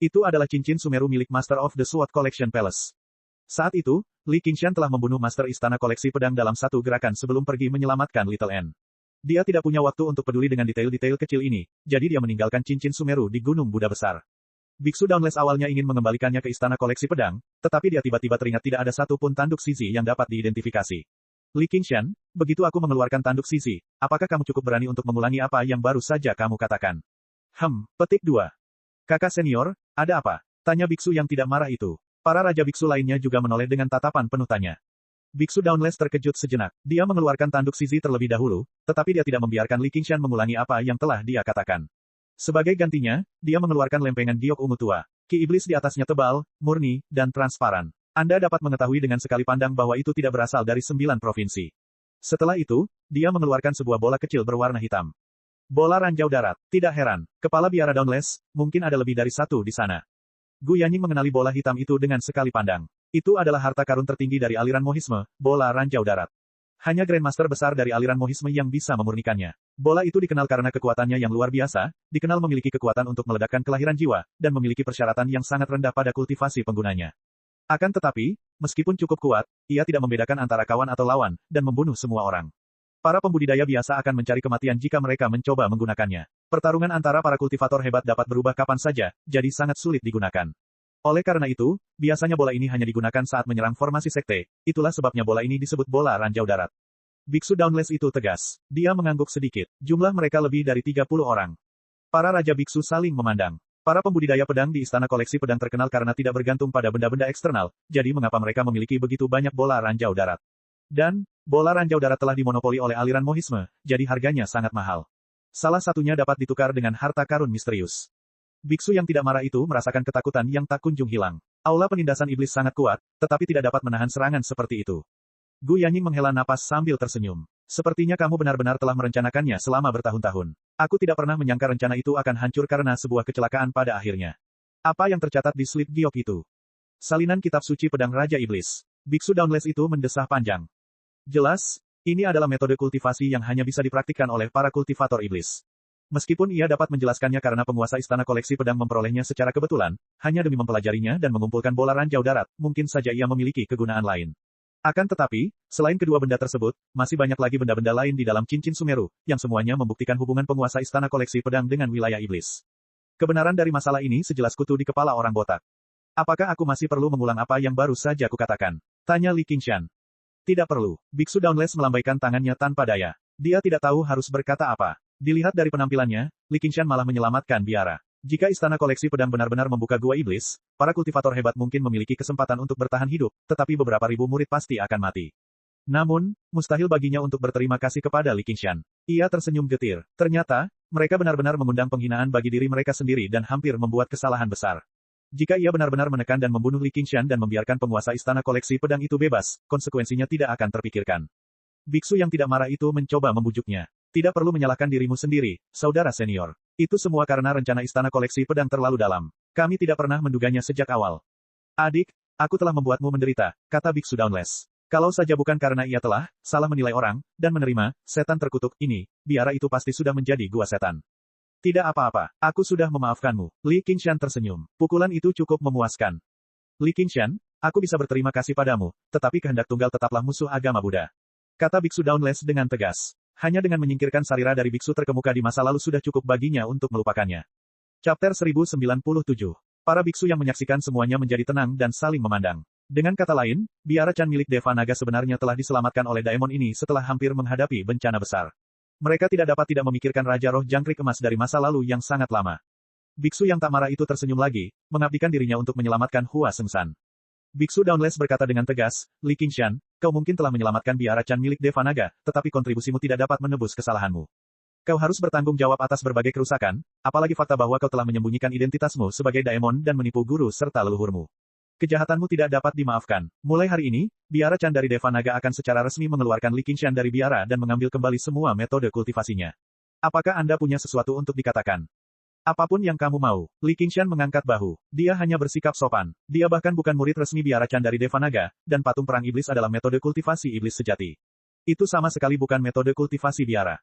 Itu adalah cincin Sumeru milik Master of the Sword Collection Palace. Saat itu, Li Qingshan telah membunuh Master Istana Koleksi Pedang dalam satu gerakan sebelum pergi menyelamatkan Little N. Dia tidak punya waktu untuk peduli dengan detail-detail kecil ini, jadi dia meninggalkan cincin Sumeru di Gunung Buddha Besar. Biksu Dauntless awalnya ingin mengembalikannya ke Istana Koleksi Pedang, tetapi dia tiba-tiba teringat tidak ada satu pun tanduk sisi yang dapat diidentifikasi. Li Qingshan, begitu aku mengeluarkan tanduk sisi, apakah kamu cukup berani untuk mengulangi apa yang baru saja kamu katakan? Petik 2. Kakak senior, ada apa? Tanya biksu yang tidak marah itu. Para raja biksu lainnya juga menoleh dengan tatapan penuh tanya. Biksu Dauntless terkejut sejenak. Dia mengeluarkan tanduk sisi terlebih dahulu, tetapi dia tidak membiarkan Li Qingshan mengulangi apa yang telah dia katakan. Sebagai gantinya, dia mengeluarkan lempengan giok ungu tua. Ki iblis di atasnya tebal, murni, dan transparan. Anda dapat mengetahui dengan sekali pandang bahwa itu tidak berasal dari 9 provinsi. Setelah itu, dia mengeluarkan sebuah bola kecil berwarna hitam. Bola ranjau darat. Tidak heran, kepala biara Dauntless, mungkin ada lebih dari satu di sana. Gu Yanning mengenali bola hitam itu dengan sekali pandang. Itu adalah harta karun tertinggi dari aliran Mohisme, bola ranjau darat. Hanya Grandmaster besar dari aliran Mohisme yang bisa memurnikannya. Bola itu dikenal karena kekuatannya yang luar biasa, dikenal memiliki kekuatan untuk meledakkan kelahiran jiwa, dan memiliki persyaratan yang sangat rendah pada kultivasi penggunanya. Akan tetapi, meskipun cukup kuat, ia tidak membedakan antara kawan atau lawan, dan membunuh semua orang. Para pembudidaya biasa akan mencari kematian jika mereka mencoba menggunakannya. Pertarungan antara para kultivator hebat dapat berubah kapan saja, jadi sangat sulit digunakan. Oleh karena itu, biasanya bola ini hanya digunakan saat menyerang formasi sekte, itulah sebabnya bola ini disebut bola ranjau darat. Biksu Dauntless itu tegas. Dia mengangguk sedikit. Jumlah mereka lebih dari 30 orang. Para raja biksu saling memandang. Para pembudidaya pedang di istana koleksi pedang terkenal karena tidak bergantung pada benda-benda eksternal, jadi mengapa mereka memiliki begitu banyak bola ranjau darat? Dan, bola ranjau darat telah dimonopoli oleh aliran Mohisme, jadi harganya sangat mahal. Salah satunya dapat ditukar dengan harta karun misterius. Biksu yang tidak marah itu merasakan ketakutan yang tak kunjung hilang. Aula penindasan iblis sangat kuat, tetapi tidak dapat menahan serangan seperti itu. Gu Yanning menghela napas sambil tersenyum. Sepertinya kamu benar-benar telah merencanakannya selama bertahun-tahun. Aku tidak pernah menyangka rencana itu akan hancur karena sebuah kecelakaan pada akhirnya. Apa yang tercatat di slip giok itu? Salinan kitab suci pedang Raja Iblis. Biksu Dauntless itu mendesah panjang. Jelas, ini adalah metode kultivasi yang hanya bisa dipraktikkan oleh para kultivator iblis. Meskipun ia dapat menjelaskannya karena penguasa istana koleksi pedang memperolehnya secara kebetulan, hanya demi mempelajarinya dan mengumpulkan bola ranjau darat, mungkin saja ia memiliki kegunaan lain. Akan tetapi, selain kedua benda tersebut, masih banyak lagi benda-benda lain di dalam cincin Sumeru, yang semuanya membuktikan hubungan penguasa istana koleksi pedang dengan wilayah iblis. Kebenaran dari masalah ini sejelas kutu di kepala orang botak. Apakah aku masih perlu mengulang apa yang baru saja kukatakan? Tanya Li Qingshan. Tidak perlu. Biksu Dauntless melambaikan tangannya tanpa daya. Dia tidak tahu harus berkata apa. Dilihat dari penampilannya, Li Qingshan malah menyelamatkan biara. Jika istana koleksi pedang benar-benar membuka gua iblis, para kultivator hebat mungkin memiliki kesempatan untuk bertahan hidup, tetapi beberapa ribu murid pasti akan mati. Namun, mustahil baginya untuk berterima kasih kepada Li Qingshan. Ia tersenyum getir. Ternyata, mereka benar-benar mengundang penghinaan bagi diri mereka sendiri dan hampir membuat kesalahan besar. Jika ia benar-benar menekan dan membunuh Li Qingshan dan membiarkan penguasa istana koleksi pedang itu bebas, konsekuensinya tidak akan terpikirkan. Biksu yang tidak marah itu mencoba membujuknya. Tidak perlu menyalahkan dirimu sendiri, saudara senior. Itu semua karena rencana istana koleksi pedang terlalu dalam. Kami tidak pernah menduganya sejak awal. Adik, aku telah membuatmu menderita, kata Biksu Dauntless. Kalau saja bukan karena ia telah salah menilai orang, dan menerima setan terkutuk ini, biara itu pasti sudah menjadi gua setan. Tidak apa-apa, aku sudah memaafkanmu. Li Qingshan tersenyum. Pukulan itu cukup memuaskan. Li Qingshan, aku bisa berterima kasih padamu, tetapi kehendak tunggal tetaplah musuh agama Buddha. Kata Biksu Dauntless dengan tegas. Hanya dengan menyingkirkan Sarira dari biksu terkemuka di masa lalu sudah cukup baginya untuk melupakannya. Chapter 1097. Para biksu yang menyaksikan semuanya menjadi tenang dan saling memandang. Dengan kata lain, biara Chan milik Deva Naga sebenarnya telah diselamatkan oleh Daemon ini setelah hampir menghadapi bencana besar. Mereka tidak dapat tidak memikirkan Raja Roh Jangkrik Emas dari masa lalu yang sangat lama. Biksu yang tak marah itu tersenyum lagi, mengabdikan dirinya untuk menyelamatkan Hua Sengshan. Biksu Dauntless berkata dengan tegas, Li Qingshan, kau mungkin telah menyelamatkan biara Chan milik Deva Naga, tetapi kontribusimu tidak dapat menebus kesalahanmu. Kau harus bertanggung jawab atas berbagai kerusakan, apalagi fakta bahwa kau telah menyembunyikan identitasmu sebagai Daemon dan menipu guru serta leluhurmu. Kejahatanmu tidak dapat dimaafkan. Mulai hari ini, biara Chan dari Deva Naga akan secara resmi mengeluarkan Li Qingshan dari biara dan mengambil kembali semua metode kultivasinya. Apakah Anda punya sesuatu untuk dikatakan? Apapun yang kamu mau. Li Qingshan mengangkat bahu. Dia hanya bersikap sopan. Dia bahkan bukan murid resmi biara Chan dari Deva Naga, dan patung perang iblis adalah metode kultivasi iblis sejati. Itu sama sekali bukan metode kultivasi biara.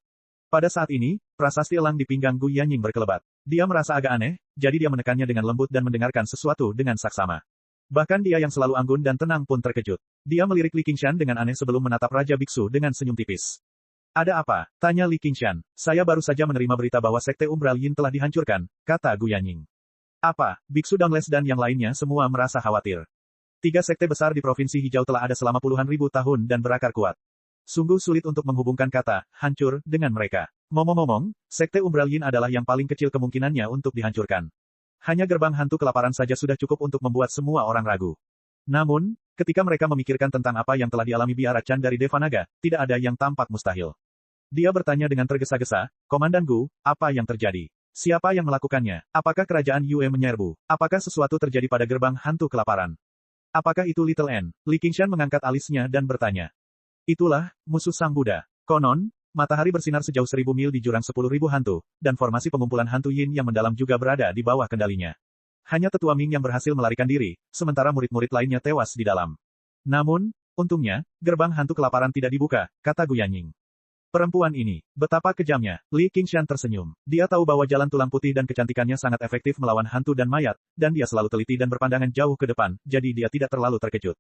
Pada saat ini, prasasti elang di pinggang Gu Yanying berkelebat. Dia merasa agak aneh, jadi dia menekannya dengan lembut dan mendengarkan sesuatu dengan saksama. Bahkan dia yang selalu anggun dan tenang pun terkejut. Dia melirik Li Qingshan dengan aneh sebelum menatap Raja Biksu dengan senyum tipis. Ada apa? Tanya Li Qingshan. Saya baru saja menerima berita bahwa Sekte Umbral Yin telah dihancurkan, kata Gu Yanying. Apa? Biksu Dauntless dan yang lainnya semua merasa khawatir. 3 sekte besar di Provinsi Hijau telah ada selama puluhan ribu tahun dan berakar kuat. Sungguh sulit untuk menghubungkan kata, hancur, dengan mereka. Ngomong-ngomong, Sekte Umbral Yin adalah yang paling kecil kemungkinannya untuk dihancurkan. Hanya gerbang hantu kelaparan saja sudah cukup untuk membuat semua orang ragu. Namun, ketika mereka memikirkan tentang apa yang telah dialami biara Chan dari Deva Naga, tidak ada yang tampak mustahil. Dia bertanya dengan tergesa-gesa, Komandan Gu, apa yang terjadi? Siapa yang melakukannya? Apakah kerajaan Yue menyerbu? Apakah sesuatu terjadi pada gerbang hantu kelaparan? Apakah itu Little N? Li Qingshan mengangkat alisnya dan bertanya. Itulah, musuh Sang Buddha. Konon, matahari bersinar sejauh 1000 mil di jurang 10.000 hantu, dan formasi pengumpulan hantu Yin yang mendalam juga berada di bawah kendalinya. Hanya tetua Ming yang berhasil melarikan diri, sementara murid-murid lainnya tewas di dalam. Namun, untungnya, gerbang hantu kelaparan tidak dibuka, kata Gu Yanying. Perempuan ini, betapa kejamnya. Li Qingshan tersenyum. Dia tahu bahwa jalan tulang putih dan kecantikannya sangat efektif melawan hantu dan mayat, dan dia selalu teliti dan berpandangan jauh ke depan, jadi dia tidak terlalu terkejut.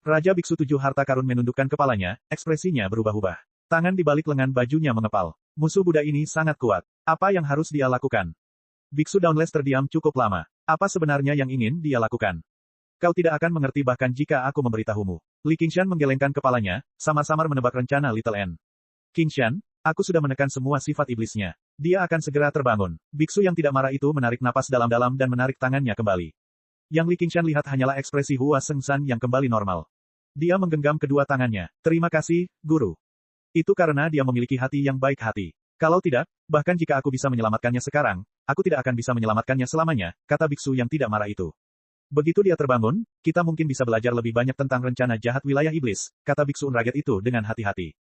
Raja Biksu 7 harta karun menundukkan kepalanya, ekspresinya berubah-ubah. Tangan di balik lengan bajunya mengepal. Musuh Buddha ini sangat kuat. Apa yang harus dia lakukan? Biksu Dauntless terdiam cukup lama. Apa sebenarnya yang ingin dia lakukan? Kau tidak akan mengerti bahkan jika aku memberitahumu. Li Qingshan menggelengkan kepalanya, samar-samar menebak rencana Little N. Qingshan, aku sudah menekan semua sifat iblisnya. Dia akan segera terbangun. Biksu yang tidak marah itu menarik napas dalam-dalam dan menarik tangannya kembali. Yang Li Qingshan lihat hanyalah ekspresi Hua Sengshan yang kembali normal. Dia menggenggam kedua tangannya. Terima kasih, Guru. Itu karena dia memiliki hati yang baik hati. Kalau tidak, bahkan jika aku bisa menyelamatkannya sekarang, aku tidak akan bisa menyelamatkannya selamanya, kata biksu yang tidak marah itu. Begitu dia terbangun, kita mungkin bisa belajar lebih banyak tentang rencana jahat wilayah iblis, kata biksu Unraget itu dengan hati-hati.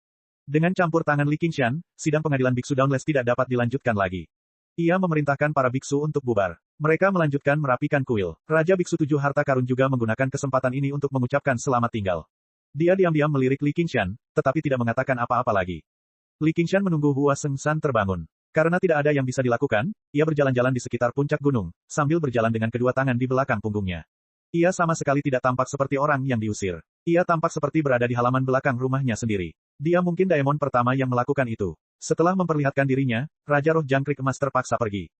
Dengan campur tangan Li Qingshan, sidang pengadilan biksu Dauntless tidak dapat dilanjutkan lagi. Ia memerintahkan para biksu untuk bubar. Mereka melanjutkan merapikan kuil. Raja Biksu 7 harta karun juga menggunakan kesempatan ini untuk mengucapkan selamat tinggal. Dia diam-diam melirik Li Qingshan, tetapi tidak mengatakan apa-apa lagi. Li Qingshan menunggu Hua Sengshan terbangun. Karena tidak ada yang bisa dilakukan, ia berjalan-jalan di sekitar puncak gunung, sambil berjalan dengan kedua tangan di belakang punggungnya. Ia sama sekali tidak tampak seperti orang yang diusir. Ia tampak seperti berada di halaman belakang rumahnya sendiri. Dia mungkin Daemon pertama yang melakukan itu. Setelah memperlihatkan dirinya, Raja Roh Jangkrik Emas terpaksa pergi.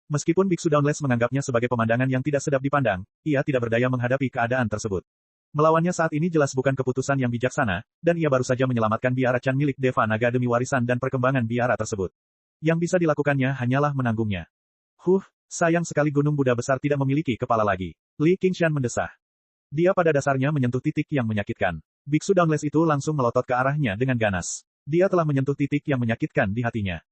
Meskipun Biksu Dauntless menganggapnya sebagai pemandangan yang tidak sedap dipandang, ia tidak berdaya menghadapi keadaan tersebut. Melawannya saat ini jelas bukan keputusan yang bijaksana, dan ia baru saja menyelamatkan biara Chan milik Deva Naga demi warisan dan perkembangan biara tersebut. Yang bisa dilakukannya hanyalah menanggungnya. Sayang sekali Gunung Buddha besar tidak memiliki kepala lagi. Li Qingshan mendesah. Dia pada dasarnya menyentuh titik yang menyakitkan. Biksu Dauntless itu langsung melotot ke arahnya dengan ganas. Dia telah menyentuh titik yang menyakitkan di hatinya.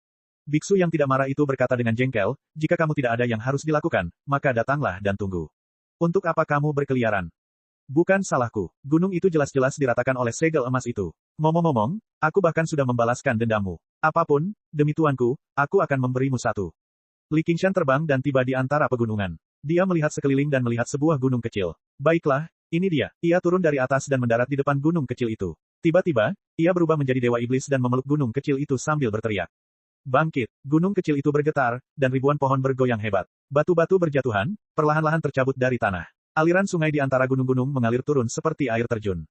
Biksu yang tidak marah itu berkata dengan jengkel, jika kamu tidak ada yang harus dilakukan, maka datanglah dan tunggu. Untuk apa kamu berkeliaran? Bukan salahku. Gunung itu jelas-jelas diratakan oleh segel emas itu. Ngomong-ngomong, aku bahkan sudah membalaskan dendammu. Apapun, demi tuanku, aku akan memberimu satu. Li Qingshan terbang dan tiba di antara pegunungan. Dia melihat sekeliling dan melihat sebuah gunung kecil. Baiklah, ini dia. Ia turun dari atas dan mendarat di depan gunung kecil itu. Tiba-tiba, ia berubah menjadi dewa iblis dan memeluk gunung kecil itu sambil berteriak. Bangkit, gunung kecil itu bergetar, dan ribuan pohon bergoyang hebat. Batu-batu berjatuhan, perlahan-lahan tercabut dari tanah. Aliran sungai di antara gunung-gunung mengalir turun seperti air terjun.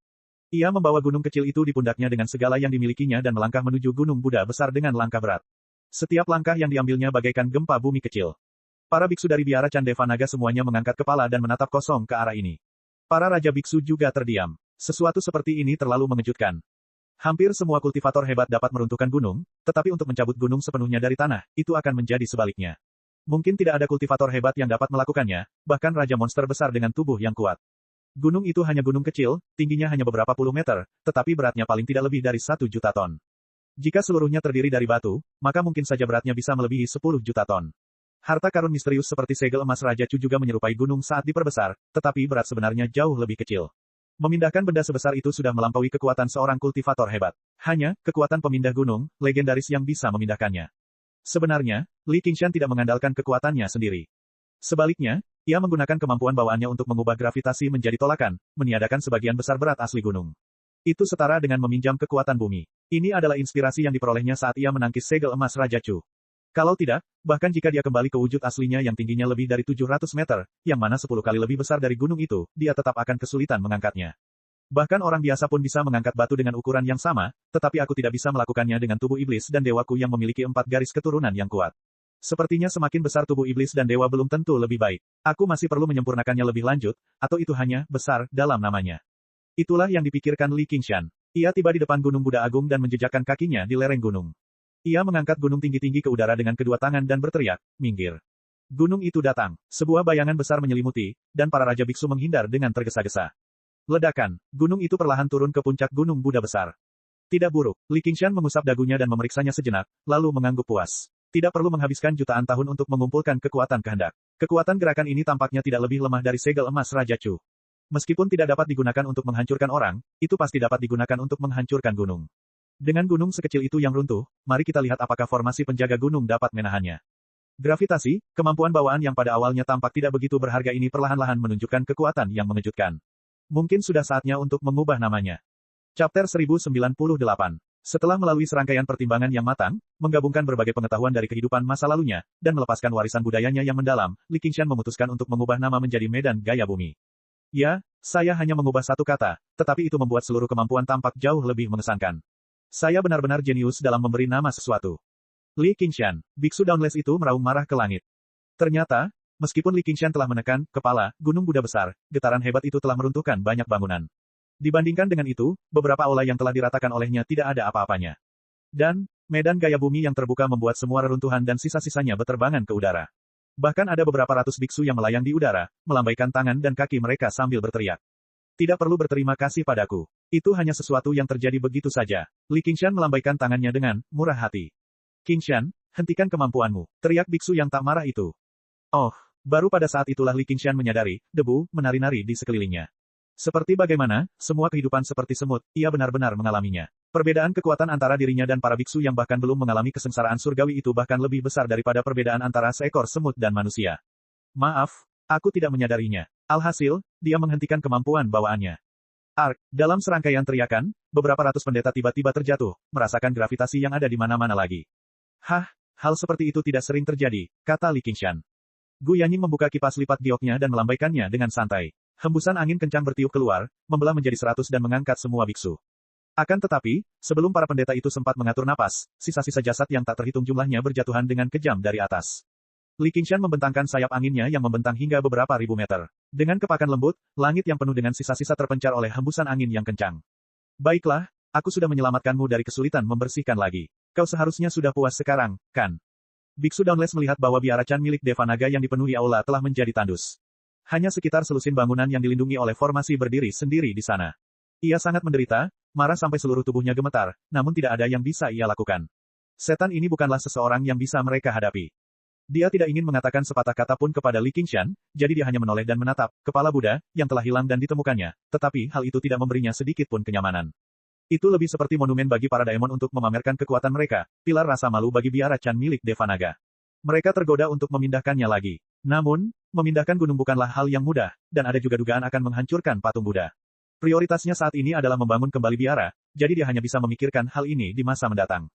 Ia membawa gunung kecil itu di pundaknya dengan segala yang dimilikinya dan melangkah menuju gunung Buddha besar dengan langkah berat. Setiap langkah yang diambilnya bagaikan gempa bumi kecil. Para biksu dari biara Candevanaga semuanya mengangkat kepala dan menatap kosong ke arah ini. Para raja biksu juga terdiam. Sesuatu seperti ini terlalu mengejutkan. Hampir semua kultivator hebat dapat meruntuhkan gunung, tetapi untuk mencabut gunung sepenuhnya dari tanah, itu akan menjadi sebaliknya. Mungkin tidak ada kultivator hebat yang dapat melakukannya, bahkan raja monster besar dengan tubuh yang kuat. Gunung itu hanya gunung kecil, tingginya hanya beberapa puluh meter, tetapi beratnya paling tidak lebih dari 1 juta ton. Jika seluruhnya terdiri dari batu, maka mungkin saja beratnya bisa melebihi 10 juta ton. Harta karun misterius seperti segel emas Raja Chu juga menyerupai gunung saat diperbesar, tetapi berat sebenarnya jauh lebih kecil. Memindahkan benda sebesar itu sudah melampaui kekuatan seorang kultivator hebat. Hanya, kekuatan pemindah gunung, legendaris yang bisa memindahkannya. Sebenarnya, Li Qingshan tidak mengandalkan kekuatannya sendiri. Sebaliknya, ia menggunakan kemampuan bawaannya untuk mengubah gravitasi menjadi tolakan, meniadakan sebagian besar berat asli gunung. Itu setara dengan meminjam kekuatan bumi. Ini adalah inspirasi yang diperolehnya saat ia menangkis segel emas Raja Chu. Kalau tidak, bahkan jika dia kembali ke wujud aslinya yang tingginya lebih dari 700 meter, yang mana 10 kali lebih besar dari gunung itu, dia tetap akan kesulitan mengangkatnya. Bahkan orang biasa pun bisa mengangkat batu dengan ukuran yang sama, tetapi aku tidak bisa melakukannya dengan tubuh iblis dan dewaku yang memiliki 4 garis keturunan yang kuat. Sepertinya semakin besar tubuh iblis dan dewa belum tentu lebih baik. Aku masih perlu menyempurnakannya lebih lanjut, atau itu hanya besar dalam namanya. Itulah yang dipikirkan Li Qingshan. Ia tiba di depan Gunung Buddha Agung dan menjejakkan kakinya di lereng gunung. Ia mengangkat gunung tinggi-tinggi ke udara dengan kedua tangan dan berteriak, "Minggir." Gunung itu datang. Sebuah bayangan besar menyelimuti, dan para raja biksu menghindar dengan tergesa-gesa. Ledakan. Gunung itu perlahan turun ke puncak Gunung Buddha besar. Tidak buruk. Li Qingshan mengusap dagunya dan memeriksanya sejenak, lalu mengangguk puas. Tidak perlu menghabiskan jutaan tahun untuk mengumpulkan kekuatan kehendak. Kekuatan gerakan ini tampaknya tidak lebih lemah dari segel emas Raja Chu. Meskipun tidak dapat digunakan untuk menghancurkan orang, itu pasti dapat digunakan untuk menghancurkan gunung. Dengan gunung sekecil itu yang runtuh, mari kita lihat apakah formasi penjaga gunung dapat menahannya. Gravitasi, kemampuan bawaan yang pada awalnya tampak tidak begitu berharga ini perlahan-lahan menunjukkan kekuatan yang mengejutkan. Mungkin sudah saatnya untuk mengubah namanya. Chapter 1098. Setelah melalui serangkaian pertimbangan yang matang, menggabungkan berbagai pengetahuan dari kehidupan masa lalunya, dan melepaskan warisan budayanya yang mendalam, Li Qingshan memutuskan untuk mengubah nama menjadi Medan Gaya Bumi. Ya, saya hanya mengubah satu kata, tetapi itu membuat seluruh kemampuan tampak jauh lebih mengesankan. Saya benar-benar jenius dalam memberi nama sesuatu. Li Qingshan, biksu Dauntless itu meraung marah ke langit. Ternyata, meskipun Li Qingshan telah menekan kepala Gunung Buddha besar, getaran hebat itu telah meruntuhkan banyak bangunan. Dibandingkan dengan itu, beberapa aula yang telah diratakan olehnya tidak ada apa-apanya. Dan, medan gaya bumi yang terbuka membuat semua reruntuhan dan sisa-sisanya berterbangan ke udara. Bahkan ada beberapa ratus biksu yang melayang di udara, melambaikan tangan dan kaki mereka sambil berteriak. Tidak perlu berterima kasih padaku. Itu hanya sesuatu yang terjadi begitu saja. Li Qingshan melambaikan tangannya dengan murah hati. Qingshan, hentikan kemampuanmu, teriak biksu yang tak marah itu. Oh, baru pada saat itulah Li Qingshan menyadari, debu menari-nari di sekelilingnya. Seperti bagaimana, semua kehidupan seperti semut, ia benar-benar mengalaminya. Perbedaan kekuatan antara dirinya dan para biksu yang bahkan belum mengalami kesengsaraan surgawi itu bahkan lebih besar daripada perbedaan antara seekor semut dan manusia. Maaf, aku tidak menyadarinya. Alhasil, dia menghentikan kemampuan bawaannya. Ark, dalam serangkaian teriakan, beberapa ratus pendeta tiba-tiba terjatuh, merasakan gravitasi yang ada di mana-mana lagi. Hah, hal seperti itu tidak sering terjadi, kata Li Qingshan. Gu Yanying membuka kipas lipat gioknya dan melambaikannya dengan santai. Hembusan angin kencang bertiup keluar, membelah menjadi 100 dan mengangkat semua biksu. Akan tetapi, sebelum para pendeta itu sempat mengatur napas, sisa-sisa jasad yang tak terhitung jumlahnya berjatuhan dengan kejam dari atas. Li Qingshan membentangkan sayap anginnya yang membentang hingga beberapa ribu meter. Dengan kepakan lembut, langit yang penuh dengan sisa-sisa terpencar oleh hembusan angin yang kencang. Baiklah, aku sudah menyelamatkanmu dari kesulitan membersihkan lagi. Kau seharusnya sudah puas sekarang, kan? Biksu Dauntless melihat bahwa biara Chan milik Devanaga yang dipenuhi aula telah menjadi tandus. Hanya sekitar selusin bangunan yang dilindungi oleh formasi berdiri sendiri di sana. Ia sangat menderita, marah sampai seluruh tubuhnya gemetar, namun tidak ada yang bisa ia lakukan. Setan ini bukanlah seseorang yang bisa mereka hadapi. Dia tidak ingin mengatakan sepatah kata pun kepada Li Qingshan, jadi dia hanya menoleh dan menatap kepala Buddha, yang telah hilang dan ditemukannya, tetapi hal itu tidak memberinya sedikit pun kenyamanan. Itu lebih seperti monumen bagi para daemon untuk memamerkan kekuatan mereka, pilar rasa malu bagi biara Chan milik Devanaga. Mereka tergoda untuk memindahkannya lagi. Namun, memindahkan gunung bukanlah hal yang mudah, dan ada juga dugaan akan menghancurkan patung Buddha. Prioritasnya saat ini adalah membangun kembali biara, jadi dia hanya bisa memikirkan hal ini di masa mendatang.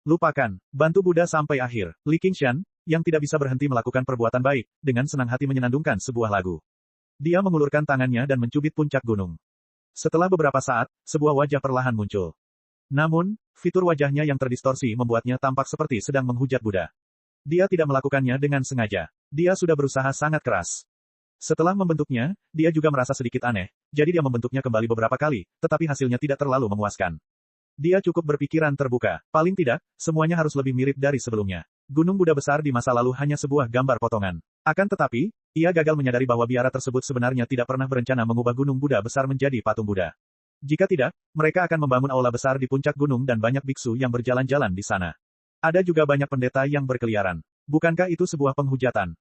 Lupakan, bantu Buddha sampai akhir. Li Qingshan, yang tidak bisa berhenti melakukan perbuatan baik, dengan senang hati menyenandungkan sebuah lagu. Dia mengulurkan tangannya dan mencubit puncak gunung. Setelah beberapa saat, sebuah wajah perlahan muncul. Namun, fitur wajahnya yang terdistorsi membuatnya tampak seperti sedang menghujat Buddha. Dia tidak melakukannya dengan sengaja. Dia sudah berusaha sangat keras. Setelah membentuknya, dia juga merasa sedikit aneh, jadi dia membentuknya kembali beberapa kali, tetapi hasilnya tidak terlalu memuaskan. Dia cukup berpikiran terbuka. Paling tidak, semuanya harus lebih mirip dari sebelumnya. Gunung Buddha besar di masa lalu hanya sebuah gambar potongan. Akan tetapi, ia gagal menyadari bahwa biara tersebut sebenarnya tidak pernah berencana mengubah Gunung Buddha besar menjadi patung Buddha. Jika tidak, mereka akan membangun aula besar di puncak gunung dan banyak biksu yang berjalan-jalan di sana. Ada juga banyak pendeta yang berkeliaran. Bukankah itu sebuah penghujatan?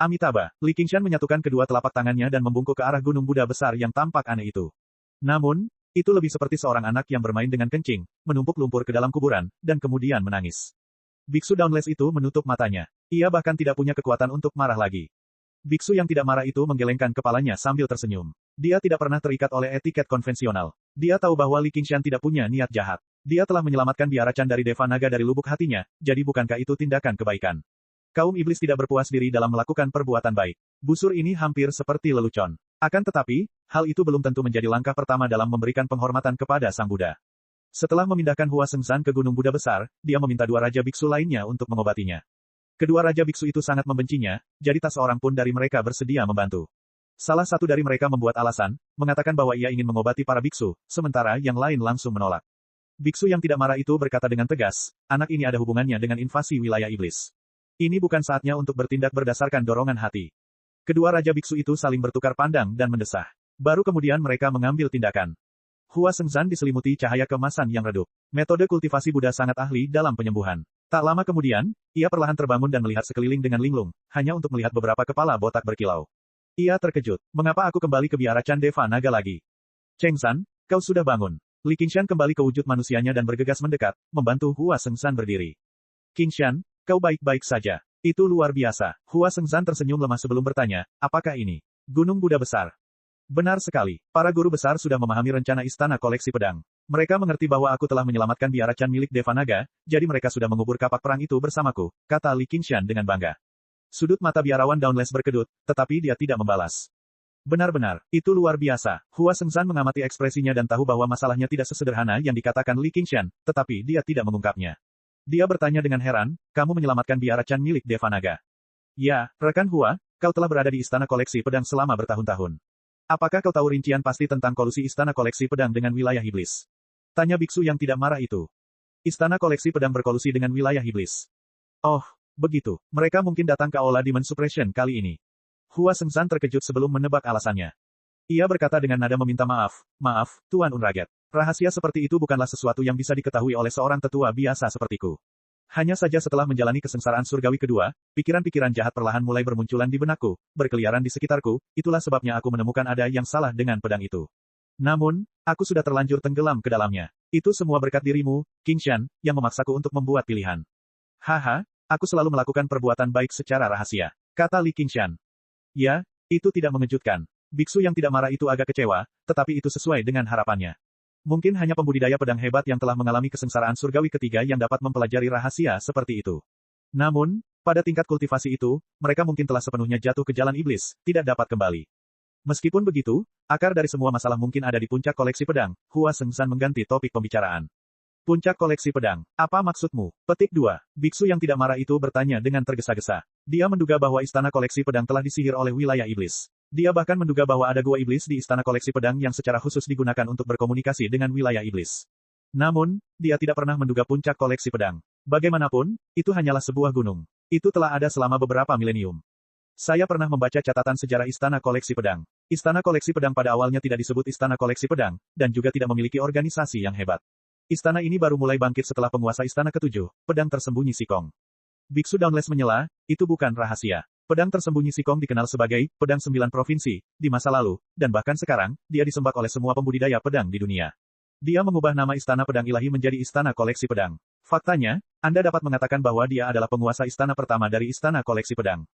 Amitabha, Li Qingshan menyatukan kedua telapak tangannya dan membungkuk ke arah Gunung Buddha besar yang tampak aneh itu. Namun, itu lebih seperti seorang anak yang bermain dengan kencing, menumpuk lumpur ke dalam kuburan, dan kemudian menangis. Biksu Dauntless itu menutup matanya. Ia bahkan tidak punya kekuatan untuk marah lagi. Biksu yang tidak marah itu menggelengkan kepalanya sambil tersenyum. Dia tidak pernah terikat oleh etiket konvensional. Dia tahu bahwa Li Qingshan tidak punya niat jahat. Dia telah menyelamatkan biara Chan dari Devanaga dari lubuk hatinya, jadi bukankah itu tindakan kebaikan? Kaum iblis tidak berpuas diri dalam melakukan perbuatan baik. Busur ini hampir seperti lelucon. Akan tetapi, hal itu belum tentu menjadi langkah pertama dalam memberikan penghormatan kepada Sang Buddha. Setelah memindahkan Hua Sengshan ke Gunung Buddha besar, dia meminta dua raja biksu lainnya untuk mengobatinya. Kedua raja biksu itu sangat membencinya, jadi tak seorang pun dari mereka bersedia membantu. Salah satu dari mereka membuat alasan, mengatakan bahwa ia ingin mengobati para biksu, sementara yang lain langsung menolak. Biksu yang tidak marah itu berkata dengan tegas, anak ini ada hubungannya dengan invasi wilayah iblis. Ini bukan saatnya untuk bertindak berdasarkan dorongan hati. Kedua raja biksu itu saling bertukar pandang dan mendesah. Baru kemudian mereka mengambil tindakan. Hua Sengshan diselimuti cahaya keemasan yang redup. Metode kultivasi Buddha sangat ahli dalam penyembuhan. Tak lama kemudian, ia perlahan terbangun dan melihat sekeliling dengan linglung, hanya untuk melihat beberapa kepala botak berkilau. Ia terkejut. Mengapa aku kembali ke biara Chan Devanaga lagi? Cheng San, kau sudah bangun. Li Qingshan kembali ke wujud manusianya dan bergegas mendekat, membantu Hua Sengshan berdiri. Qingshan, kau baik-baik saja. Itu luar biasa. Hua Sengshan tersenyum lemah sebelum bertanya, apakah ini Gunung Buddha besar? Benar sekali. Para guru besar sudah memahami rencana istana koleksi pedang. Mereka mengerti bahwa aku telah menyelamatkan biara Chan milik Devanaga, jadi mereka sudah mengubur kapak perang itu bersamaku, kata Li Qingshan dengan bangga. Sudut mata biarawan Dauntless berkedut, tetapi dia tidak membalas. Benar-benar, itu luar biasa. Hua Sengshan mengamati ekspresinya dan tahu bahwa masalahnya tidak sesederhana yang dikatakan Li Qingshan, tetapi dia tidak mengungkapnya. Dia bertanya dengan heran, kamu menyelamatkan biara Chan milik Devanaga? Ya, rekan Hua, kau telah berada di istana koleksi pedang selama bertahun-tahun. Apakah kau tahu rincian pasti tentang kolusi istana koleksi pedang dengan wilayah iblis? Tanya biksu yang tidak marah itu. Istana koleksi pedang berkolusi dengan wilayah iblis. Oh, begitu. Mereka mungkin datang ke Aula Demon Suppression kali ini. Hua Sengshan terkejut sebelum menebak alasannya. Ia berkata dengan nada meminta maaf, maaf, Tuan Unraget. Rahasia seperti itu bukanlah sesuatu yang bisa diketahui oleh seorang tetua biasa sepertiku. Hanya saja setelah menjalani kesengsaraan surgawi kedua, pikiran-pikiran jahat perlahan mulai bermunculan di benakku, berkeliaran di sekitarku, itulah sebabnya aku menemukan ada yang salah dengan pedang itu. Namun, aku sudah terlanjur tenggelam ke dalamnya. Itu semua berkat dirimu, Qingshan, yang memaksaku untuk membuat pilihan. Haha, aku selalu melakukan perbuatan baik secara rahasia, kata Li Qingshan. Ya, itu tidak mengejutkan. Biksu yang tidak marah itu agak kecewa, tetapi itu sesuai dengan harapannya. Mungkin hanya pembudidaya pedang hebat yang telah mengalami kesengsaraan surgawi ketiga yang dapat mempelajari rahasia seperti itu. Namun, pada tingkat kultivasi itu, mereka mungkin telah sepenuhnya jatuh ke jalan iblis, tidak dapat kembali. Meskipun begitu, akar dari semua masalah mungkin ada di puncak koleksi pedang. Hua Sengshan mengganti topik pembicaraan. Puncak koleksi pedang. Apa maksudmu? Petik 2. Biksu yang tidak marah itu bertanya dengan tergesa-gesa. Dia menduga bahwa istana koleksi pedang telah disihir oleh wilayah iblis. Dia bahkan menduga bahwa ada gua iblis di istana koleksi pedang yang secara khusus digunakan untuk berkomunikasi dengan wilayah iblis. Namun, dia tidak pernah menduga puncak koleksi pedang. Bagaimanapun, itu hanyalah sebuah gunung. Itu telah ada selama beberapa milenium. Saya pernah membaca catatan sejarah istana koleksi pedang. Istana koleksi pedang pada awalnya tidak disebut Istana Koleksi Pedang, dan juga tidak memiliki organisasi yang hebat. Istana ini baru mulai bangkit setelah penguasa istana ketujuh, pedang tersembunyi Sikong. Biksu Dauntless menyela, itu bukan rahasia. Pedang tersembunyi Sikong dikenal sebagai pedang 9 provinsi di masa lalu, dan bahkan sekarang, dia disembah oleh semua pembudidaya pedang di dunia. Dia mengubah nama Istana Pedang Ilahi menjadi Istana Koleksi Pedang. Faktanya, Anda dapat mengatakan bahwa dia adalah penguasa istana pertama dari Istana Koleksi Pedang.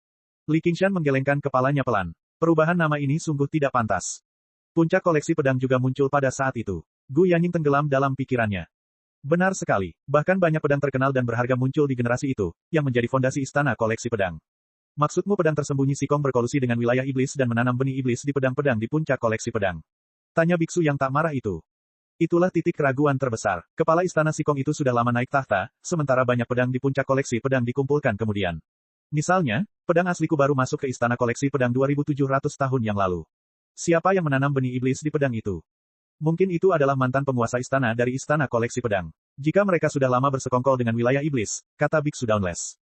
Li Qingshan menggelengkan kepalanya pelan. Perubahan nama ini sungguh tidak pantas. Puncak koleksi pedang juga muncul pada saat itu. Gu Yanying tenggelam dalam pikirannya. Benar sekali, bahkan banyak pedang terkenal dan berharga muncul di generasi itu, yang menjadi fondasi Istana Koleksi Pedang. Maksudmu pedang tersembunyi Sikong berkolusi dengan wilayah iblis dan menanam benih iblis di pedang-pedang di puncak koleksi pedang? Tanya biksu yang tak marah itu. Itulah titik keraguan terbesar. Kepala istana Sikong itu sudah lama naik tahta, sementara banyak pedang di puncak koleksi pedang dikumpulkan kemudian. Misalnya, pedang asliku baru masuk ke istana koleksi pedang 2700 tahun yang lalu. Siapa yang menanam benih iblis di pedang itu? Mungkin itu adalah mantan penguasa istana dari istana koleksi pedang. Jika mereka sudah lama bersekongkol dengan wilayah iblis, kata Biksu Dauntless.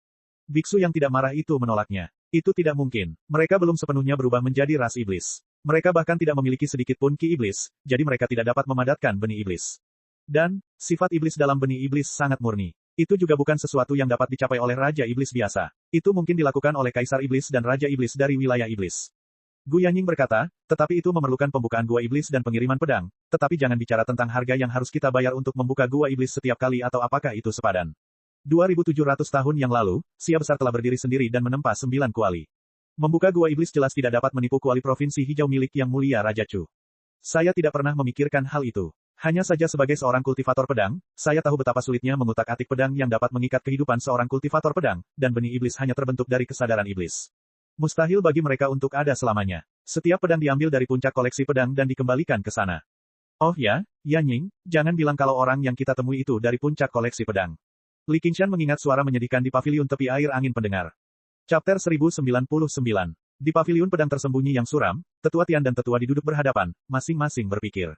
Biksu yang tidak marah itu menolaknya. Itu tidak mungkin. Mereka belum sepenuhnya berubah menjadi ras iblis. Mereka bahkan tidak memiliki sedikit pun ki iblis, jadi mereka tidak dapat memadamkan benih iblis. Dan, sifat iblis dalam benih iblis sangat murni. Itu juga bukan sesuatu yang dapat dicapai oleh Raja Iblis biasa. Itu mungkin dilakukan oleh Kaisar Iblis dan Raja Iblis dari wilayah iblis. Gu Yanying berkata, tetapi itu memerlukan pembukaan gua iblis dan pengiriman pedang, tetapi jangan bicara tentang harga yang harus kita bayar untuk membuka gua iblis setiap kali atau apakah itu sepadan. 2700 tahun yang lalu, Sia Besar telah berdiri sendiri dan menempa 9 kuali. Membuka gua iblis jelas tidak dapat menipu kuali provinsi hijau milik Yang Mulia Raja Chu. Saya tidak pernah memikirkan hal itu. Hanya saja sebagai seorang kultivator pedang, saya tahu betapa sulitnya mengutak-atik pedang yang dapat mengikat kehidupan seorang kultivator pedang, dan benih iblis hanya terbentuk dari kesadaran iblis. Mustahil bagi mereka untuk ada selamanya. Setiap pedang diambil dari puncak koleksi pedang dan dikembalikan ke sana. Oh ya, Yanying, jangan bilang kalau orang yang kita temui itu dari puncak koleksi pedang. Li Qingshan mengingat suara menyedihkan di paviliun tepi air angin pendengar. Chapter 1099. Di paviliun pedang tersembunyi yang suram, Tetua Tian dan Tetua Di duduk berhadapan, masing-masing berpikir.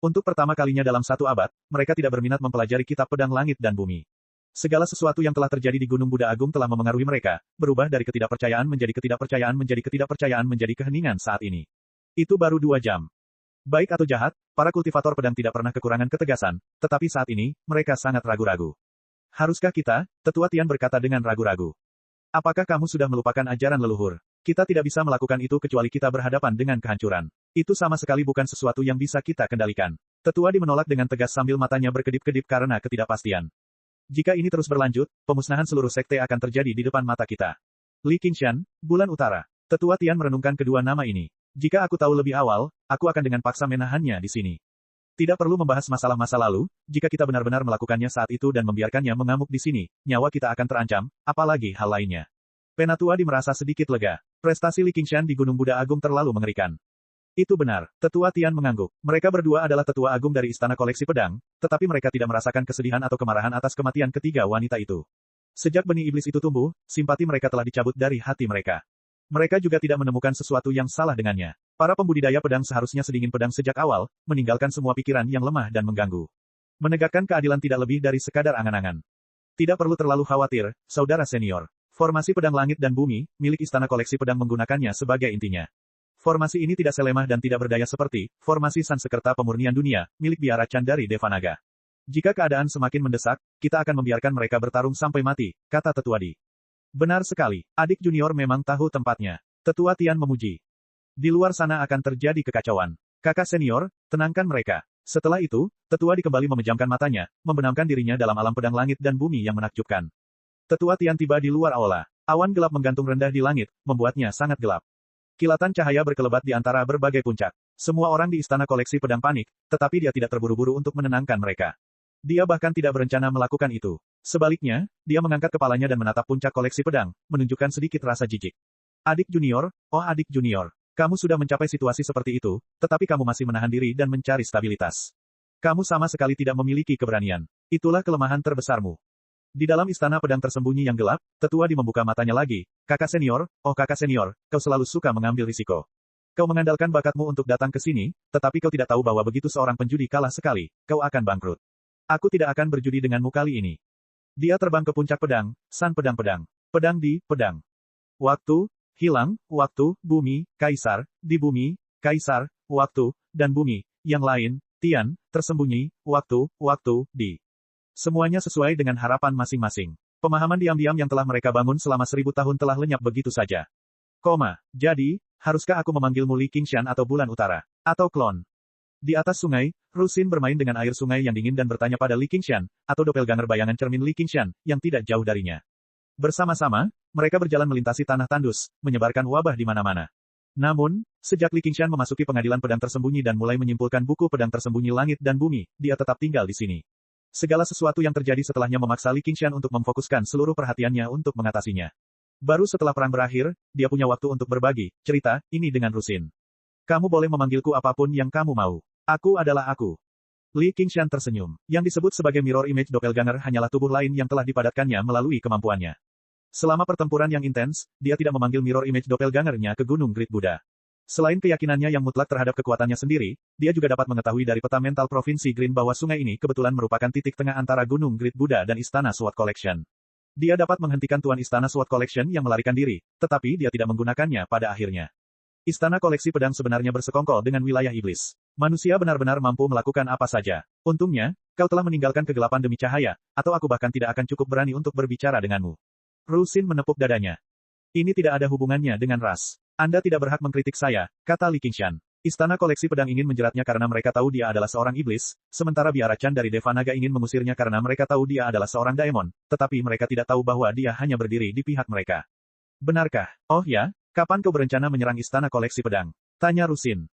Untuk pertama kalinya dalam 1 abad, mereka tidak berminat mempelajari kitab pedang langit dan bumi. Segala sesuatu yang telah terjadi di Gunung Buddha Agung telah memengaruhi mereka, berubah dari ketidakpercayaan menjadi ketidakpercayaan menjadi ketidakpercayaan menjadi keheningan saat ini. Itu baru 2 jam. Baik atau jahat, para kultivator pedang tidak pernah kekurangan ketegasan, tetapi saat ini, mereka sangat ragu-ragu. Haruskah kita? Tetua Tian berkata dengan ragu-ragu. Apakah kamu sudah melupakan ajaran leluhur? Kita tidak bisa melakukan itu kecuali kita berhadapan dengan kehancuran. Itu sama sekali bukan sesuatu yang bisa kita kendalikan. Tetua Di menolak dengan tegas sambil matanya berkedip-kedip karena ketidakpastian. Jika ini terus berlanjut, pemusnahan seluruh sekte akan terjadi di depan mata kita. Li Qingshan, Bulan Utara. Tetua Tian merenungkan kedua nama ini. Jika aku tahu lebih awal, aku akan dengan paksa menahannya di sini. Tidak perlu membahas masalah masa lalu, jika kita benar-benar melakukannya saat itu dan membiarkannya mengamuk di sini, nyawa kita akan terancam, apalagi hal lainnya. Penatua Di merasa sedikit lega. Prestasi Li Qingshan di Gunung Buddha Agung terlalu mengerikan. Itu benar, Tetua Tian mengangguk. Mereka berdua adalah Tetua Agung dari Istana Koleksi Pedang, tetapi mereka tidak merasakan kesedihan atau kemarahan atas kematian ketiga wanita itu. Sejak benih iblis itu tumbuh, simpati mereka telah dicabut dari hati mereka. Mereka juga tidak menemukan sesuatu yang salah dengannya. Para pembudidaya pedang seharusnya sedingin pedang sejak awal, meninggalkan semua pikiran yang lemah dan mengganggu. Menegakkan keadilan tidak lebih dari sekadar angan-angan. Tidak perlu terlalu khawatir, saudara senior. Formasi pedang langit dan bumi, milik Istana Koleksi Pedang menggunakannya sebagai intinya. Formasi ini tidak selemah dan tidak berdaya seperti formasi Sansekerta Pemurnian Dunia, milik Biara Chan dari Devanaga. Jika keadaan semakin mendesak, kita akan membiarkan mereka bertarung sampai mati, kata Tetua Di. Benar sekali, adik junior memang tahu tempatnya. Tetua Tian memuji. Di luar sana akan terjadi kekacauan. Kakak senior, tenangkan mereka. Setelah itu, Tetua Di kembali memejamkan matanya, membenamkan dirinya dalam alam pedang langit dan bumi yang menakjubkan. Tetua Tian tiba di luar aula. Awan gelap menggantung rendah di langit, membuatnya sangat gelap. Kilatan cahaya berkelebat di antara berbagai puncak. Semua orang di Istana Koleksi Pedang panik, tetapi dia tidak terburu-buru untuk menenangkan mereka. Dia bahkan tidak berencana melakukan itu. Sebaliknya, dia mengangkat kepalanya dan menatap puncak koleksi pedang, menunjukkan sedikit rasa jijik. Adik junior, oh adik junior. Kamu sudah mencapai situasi seperti itu, tetapi kamu masih menahan diri dan mencari stabilitas. Kamu sama sekali tidak memiliki keberanian. Itulah kelemahan terbesarmu. Di dalam istana pedang tersembunyi yang gelap, Tetua Di membuka matanya lagi. Kakak senior, oh kakak senior, kau selalu suka mengambil risiko. Kau mengandalkan bakatmu untuk datang ke sini, tetapi kau tidak tahu bahwa begitu seorang penjudi kalah sekali, kau akan bangkrut. Aku tidak akan berjudi denganmu kali ini. Dia terbang ke puncak pedang, san pedang-pedang. Pedang di pedang. Waktu, hilang, waktu, bumi, kaisar, di bumi, Kaisar, waktu, dan bumi. Yang lain, Tian, tersembunyi, waktu, di. Semuanya sesuai dengan harapan masing-masing. Pemahaman diam-diam yang telah mereka bangun selama 1000 tahun telah lenyap begitu saja. Jadi, haruskah aku memanggilmu Li Qingshan atau Bulan Utara? Atau klon? Di atas sungai, Rusin bermain dengan air sungai yang dingin dan bertanya pada Li Qingshan, atau doppelganger bayangan cermin Li Qingshan, yang tidak jauh darinya. Bersama-sama, mereka berjalan melintasi tanah tandus, menyebarkan wabah di mana-mana. Namun, sejak Li Qingshan memasuki pengadilan pedang tersembunyi dan mulai menyimpulkan buku pedang tersembunyi langit dan bumi, dia tetap tinggal di sini. Segala sesuatu yang terjadi setelahnya memaksa Li Qingshan untuk memfokuskan seluruh perhatiannya untuk mengatasinya. Baru setelah perang berakhir, dia punya waktu untuk berbagi cerita ini dengan Rusin. Kamu boleh memanggilku apapun yang kamu mau. Aku adalah aku. Li Qingshan tersenyum. Yang disebut sebagai mirror image doppelganger hanyalah tubuh lain yang telah dipadatkannya melalui kemampuannya. Selama pertempuran yang intens, dia tidak memanggil mirror image doppelgangernya ke Gunung Great Buddha. Selain keyakinannya yang mutlak terhadap kekuatannya sendiri, dia juga dapat mengetahui dari peta mental Provinsi Green bahwa sungai ini kebetulan merupakan titik tengah antara Gunung Great Buddha dan Istana SWORD Collection. Dia dapat menghentikan Tuan Istana SWORD Collection yang melarikan diri, tetapi dia tidak menggunakannya pada akhirnya. Istana koleksi pedang sebenarnya bersekongkol dengan wilayah iblis. Manusia benar-benar mampu melakukan apa saja. Untungnya, kau telah meninggalkan kegelapan demi cahaya, atau aku bahkan tidak akan cukup berani untuk berbicara denganmu. Rusin menepuk dadanya. Ini tidak ada hubungannya dengan ras. Anda tidak berhak mengkritik saya, kata Li Qingshan. Istana koleksi pedang ingin menjeratnya karena mereka tahu dia adalah seorang iblis, sementara Biara-chan dari Deva Naga ingin mengusirnya karena mereka tahu dia adalah seorang daemon, tetapi mereka tidak tahu bahwa dia hanya berdiri di pihak mereka. Benarkah? Oh ya, kapan kau berencana menyerang istana koleksi pedang? Tanya Rusin.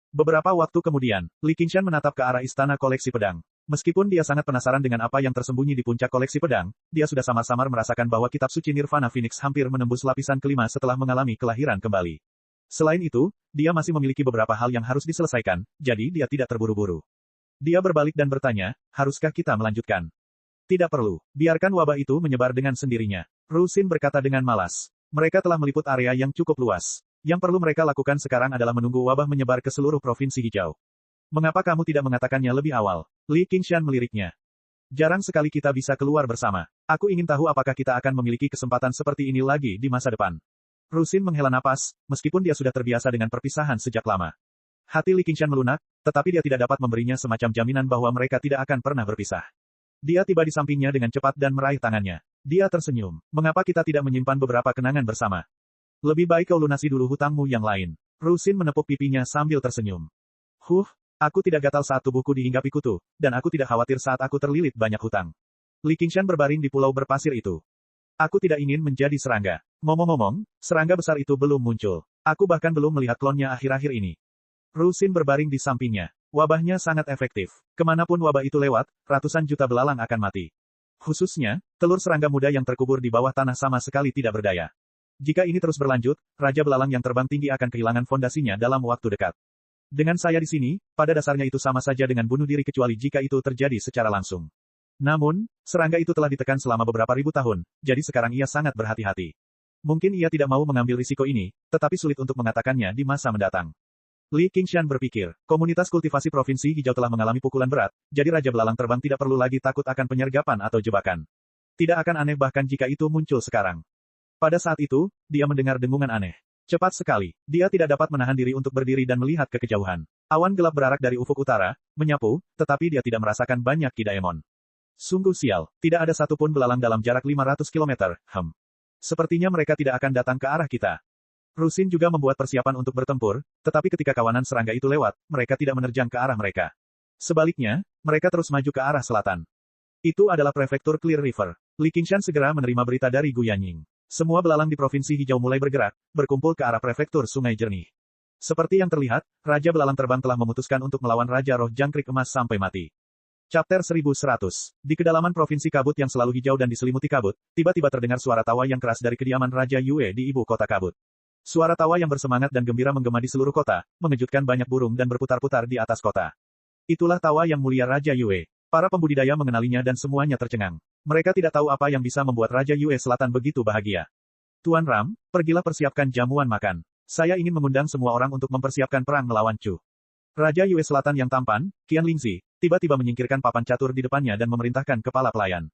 Beberapa waktu kemudian, Li Qingshan menatap ke arah istana koleksi pedang. Meskipun dia sangat penasaran dengan apa yang tersembunyi di puncak koleksi pedang, dia sudah samar-samar merasakan bahwa kitab suci Nirvana Phoenix hampir menembus lapisan kelima setelah mengalami kelahiran kembali. Selain itu, dia masih memiliki beberapa hal yang harus diselesaikan, jadi dia tidak terburu-buru. Dia berbalik dan bertanya, haruskah kita melanjutkan? Tidak perlu, biarkan wabah itu menyebar dengan sendirinya. Rusin berkata dengan malas. Mereka telah meliput area yang cukup luas. Yang perlu mereka lakukan sekarang adalah menunggu wabah menyebar ke seluruh provinsi hijau. Mengapa kamu tidak mengatakannya lebih awal? Li Qingshan meliriknya. Jarang sekali kita bisa keluar bersama. Aku ingin tahu apakah kita akan memiliki kesempatan seperti ini lagi di masa depan. Rusin menghela napas, meskipun dia sudah terbiasa dengan perpisahan sejak lama. Hati Li Qingshan melunak, tetapi dia tidak dapat memberinya semacam jaminan bahwa mereka tidak akan pernah berpisah. Dia tiba di sampingnya dengan cepat dan meraih tangannya. Dia tersenyum. Mengapa kita tidak menyimpan beberapa kenangan bersama? Lebih baik kau lunasi dulu hutangmu yang lain. Rusin menepuk pipinya sambil tersenyum. Aku tidak gatal saat tubuhku dihinggapi kutu, dan aku tidak khawatir saat aku terlilit banyak hutang. Li Qingshan berbaring di pulau berpasir itu. Aku tidak ingin menjadi serangga. Ngomong-ngomong, serangga besar itu belum muncul. Aku bahkan belum melihat klonnya akhir-akhir ini. Rusin berbaring di sampingnya. Wabahnya sangat efektif. Kemanapun wabah itu lewat, ratusan juta belalang akan mati. Khususnya, telur serangga muda yang terkubur di bawah tanah sama sekali tidak berdaya. Jika ini terus berlanjut, Raja Belalang yang terbang tinggi akan kehilangan fondasinya dalam waktu dekat. Dengan saya di sini, pada dasarnya itu sama saja dengan bunuh diri kecuali jika itu terjadi secara langsung. Namun, serangga itu telah ditekan selama beberapa ribu tahun, jadi sekarang ia sangat berhati-hati. Mungkin ia tidak mau mengambil risiko ini, tetapi sulit untuk mengatakannya di masa mendatang. Li Qingshan berpikir, komunitas kultivasi Provinsi Hijau telah mengalami pukulan berat, jadi Raja Belalang terbang tidak perlu lagi takut akan penyergapan atau jebakan. Tidak akan aneh bahkan jika itu muncul sekarang. Pada saat itu, dia mendengar dengungan aneh. Cepat sekali, dia tidak dapat menahan diri untuk berdiri dan melihat ke kejauhan. Awan gelap berarak dari ufuk utara, menyapu, tetapi dia tidak merasakan banyak Kidaemon. Sungguh sial, tidak ada satupun belalang dalam jarak 500 km, Sepertinya mereka tidak akan datang ke arah kita. Rusin juga membuat persiapan untuk bertempur, tetapi ketika kawanan serangga itu lewat, mereka tidak menerjang ke arah mereka. Sebaliknya, mereka terus maju ke arah selatan. Itu adalah prefektur Clear River. Li Qingshan segera menerima berita dari Gu Yanying. Semua belalang di Provinsi Hijau mulai bergerak, berkumpul ke arah prefektur Sungai Jernih. Seperti yang terlihat, Raja Belalang Terbang telah memutuskan untuk melawan Raja Roh Jangkrik Emas sampai mati. Chapter 1100. Di kedalaman Provinsi Kabut yang selalu hijau dan diselimuti kabut, tiba-tiba terdengar suara tawa yang keras dari kediaman Raja Yue di ibu kota kabut. Suara tawa yang bersemangat dan gembira menggema di seluruh kota, mengejutkan banyak burung dan berputar-putar di atas kota. Itulah tawa yang mulia Raja Yue. Para pembudidaya mengenalinya dan semuanya tercengang. Mereka tidak tahu apa yang bisa membuat Raja Yue Selatan begitu bahagia. Tuan Ram, pergilah persiapkan jamuan makan. Saya ingin mengundang semua orang untuk mempersiapkan perang melawan Chu. Raja Yue Selatan yang tampan, Qian Lingzi, tiba-tiba menyingkirkan papan catur di depannya dan memerintahkan kepala pelayan.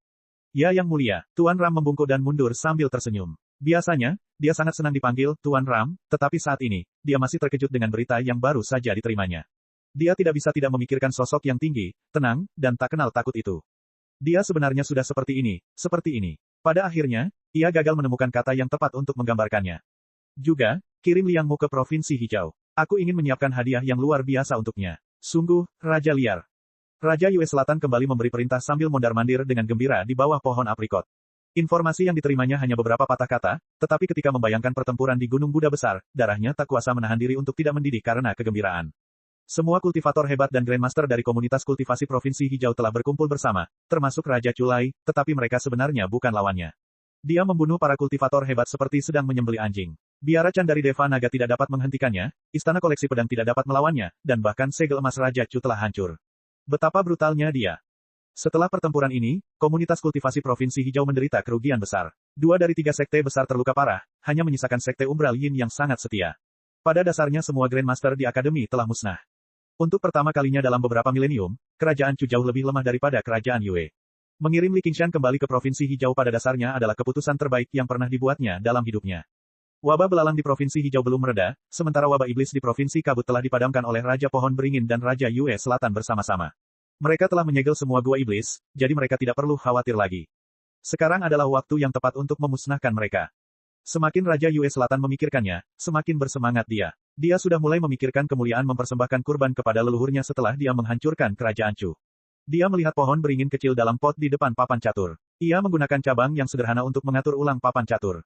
Ya yang mulia, Tuan Ram membungkuk dan mundur sambil tersenyum. Biasanya, dia sangat senang dipanggil Tuan Ram, tetapi saat ini, dia masih terkejut dengan berita yang baru saja diterimanya. Dia tidak bisa tidak memikirkan sosok yang tinggi, tenang, dan tak kenal takut itu. Dia sebenarnya sudah seperti ini, seperti ini. Pada akhirnya, ia gagal menemukan kata yang tepat untuk menggambarkannya. Juga, kirim Liangmu ke Provinsi Hijau. Aku ingin menyiapkan hadiah yang luar biasa untuknya. Sungguh, Raja Liar. Raja Yue Selatan kembali memberi perintah sambil mondar-mandir dengan gembira di bawah pohon aprikot. Informasi yang diterimanya hanya beberapa patah kata, tetapi ketika membayangkan pertempuran di Gunung Buddha Besar, darahnya tak kuasa menahan diri untuk tidak mendidih karena kegembiraan. Semua kultivator hebat dan Grandmaster dari komunitas kultivasi Provinsi Hijau telah berkumpul bersama, termasuk Raja Culai, tetapi mereka sebenarnya bukan lawannya. Dia membunuh para kultivator hebat seperti sedang menyembelih anjing. Biara Chan dari Deva Naga tidak dapat menghentikannya, istana koleksi pedang tidak dapat melawannya, dan bahkan segel emas Raja Chu telah hancur. Betapa brutalnya dia. Setelah pertempuran ini, komunitas kultivasi Provinsi Hijau menderita kerugian besar. 2 dari 3 sekte besar terluka parah, hanya menyisakan sekte Umbral Yin yang sangat setia. Pada dasarnya semua Grandmaster di Akademi telah musnah. Untuk pertama kalinya dalam beberapa milenium, kerajaan Chu jauh lebih lemah daripada kerajaan Yue. Mengirim Li Qingshan kembali ke Provinsi Hijau pada dasarnya adalah keputusan terbaik yang pernah dibuatnya dalam hidupnya. Wabah belalang di Provinsi Hijau belum mereda, sementara wabah iblis di Provinsi Kabut telah dipadamkan oleh Raja Pohon Beringin dan Raja Yue Selatan bersama-sama. Mereka telah menyegel semua gua iblis, jadi mereka tidak perlu khawatir lagi. Sekarang adalah waktu yang tepat untuk memusnahkan mereka. Semakin Raja Yue Selatan memikirkannya, semakin bersemangat dia. Dia sudah mulai memikirkan kemuliaan mempersembahkan kurban kepada leluhurnya setelah dia menghancurkan kerajaan Chu. Dia melihat pohon beringin kecil dalam pot di depan papan catur. Ia menggunakan cabang yang sederhana untuk mengatur ulang papan catur.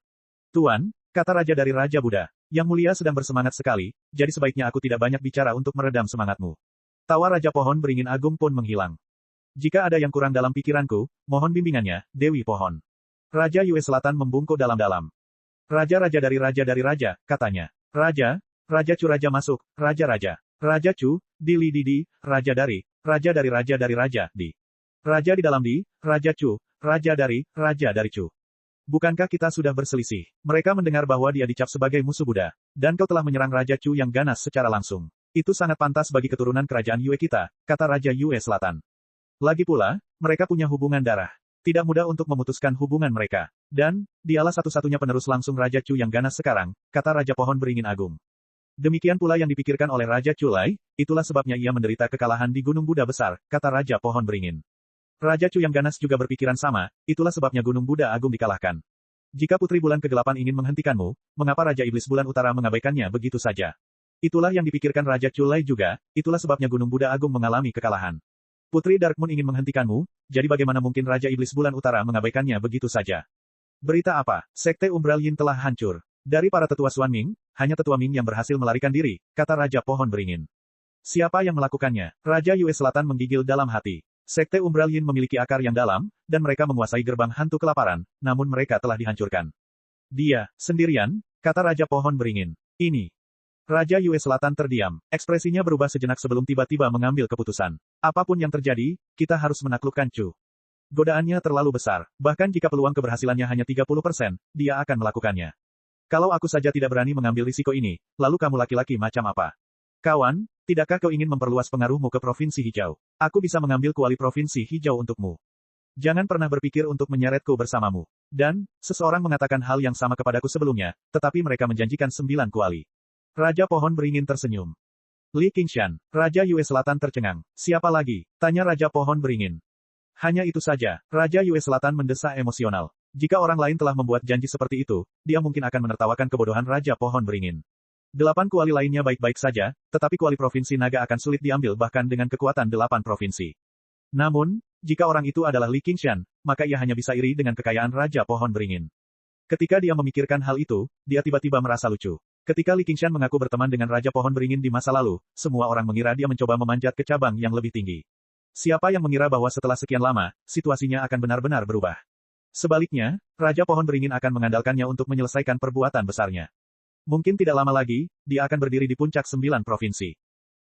Tuan, kata Raja dari Raja Buddha, Yang Mulia sedang bersemangat sekali, jadi sebaiknya aku tidak banyak bicara untuk meredam semangatmu. Tawa Raja Pohon Beringin Agung pun menghilang. Jika ada yang kurang dalam pikiranku, mohon bimbingannya, Dewi Pohon. Raja Yue Selatan membungkuk dalam-dalam. Raja-raja dari Raja, katanya. Raja Chu Raja masuk, Raja-raja. Raja Chu, Dili Didi, Raja dari Raja, di. Raja di dalam di, Raja Chu, Raja dari Chu. Bukankah kita sudah berselisih? Mereka mendengar bahwa dia dicap sebagai musuh Buddha, dan kau telah menyerang Raja Chu yang ganas secara langsung. Itu sangat pantas bagi keturunan kerajaan Yue kita, kata Raja Yue Selatan. Lagi pula, mereka punya hubungan darah. Tidak mudah untuk memutuskan hubungan mereka. Dan, dialah satu-satunya penerus langsung Raja Chu yang ganas sekarang, kata Raja Pohon Beringin Agung. Demikian pula yang dipikirkan oleh Raja Culai, itulah sebabnya ia menderita kekalahan di Gunung Buddha Besar, kata Raja Pohon Beringin. Raja Chu yang ganas juga berpikiran sama, itulah sebabnya Gunung Buddha Agung dikalahkan. Jika Putri Bulan Kegelapan ingin menghentikanmu, mengapa Raja Iblis Bulan Utara mengabaikannya begitu saja? Itulah yang dipikirkan Raja Culai juga, itulah sebabnya Gunung Buddha Agung mengalami kekalahan. Putri Dark Moon ingin menghentikanmu, jadi bagaimana mungkin Raja Iblis Bulan Utara mengabaikannya begitu saja? Berita apa? Sekte Umbral Yin telah hancur. Dari para tetua Xuan Ming, hanya tetua Ming yang berhasil melarikan diri, kata Raja Pohon Beringin. Siapa yang melakukannya? Raja Yue Selatan menggigil dalam hati. Sekte Umbral Yin memiliki akar yang dalam, dan mereka menguasai gerbang hantu kelaparan, namun mereka telah dihancurkan. Dia, sendirian, kata Raja Pohon Beringin. Ini. Raja Yue Selatan terdiam. Ekspresinya berubah sejenak sebelum tiba-tiba mengambil keputusan. Apapun yang terjadi, kita harus menaklukkan Chu. Godaannya terlalu besar, bahkan jika peluang keberhasilannya hanya 30%, dia akan melakukannya. Kalau aku saja tidak berani mengambil risiko ini, lalu kamu laki-laki macam apa? Kawan, tidakkah kau ingin memperluas pengaruhmu ke Provinsi Hijau? Aku bisa mengambil kuali Provinsi Hijau untukmu. Jangan pernah berpikir untuk menyeretku bersamamu. Dan, seseorang mengatakan hal yang sama kepadaku sebelumnya, tetapi mereka menjanjikan 9 kuali. Raja Pohon Beringin tersenyum. Li Qingshan, Raja Yue Selatan tercengang. Siapa lagi? Tanya Raja Pohon Beringin. Hanya itu saja, Raja Yue Selatan mendesak emosional. Jika orang lain telah membuat janji seperti itu, dia mungkin akan menertawakan kebodohan Raja Pohon Beringin. 8 kuali lainnya baik-baik saja, tetapi kuali Provinsi Naga akan sulit diambil bahkan dengan kekuatan 8 provinsi. Namun, jika orang itu adalah Li Qingshan, maka ia hanya bisa iri dengan kekayaan Raja Pohon Beringin. Ketika dia memikirkan hal itu, dia tiba-tiba merasa lucu. Ketika Li Qingshan mengaku berteman dengan Raja Pohon Beringin di masa lalu, semua orang mengira dia mencoba memanjat ke cabang yang lebih tinggi. Siapa yang mengira bahwa setelah sekian lama, situasinya akan benar-benar berubah? Sebaliknya, Raja Pohon Beringin akan mengandalkannya untuk menyelesaikan perbuatan besarnya. Mungkin tidak lama lagi, dia akan berdiri di puncak 9 provinsi.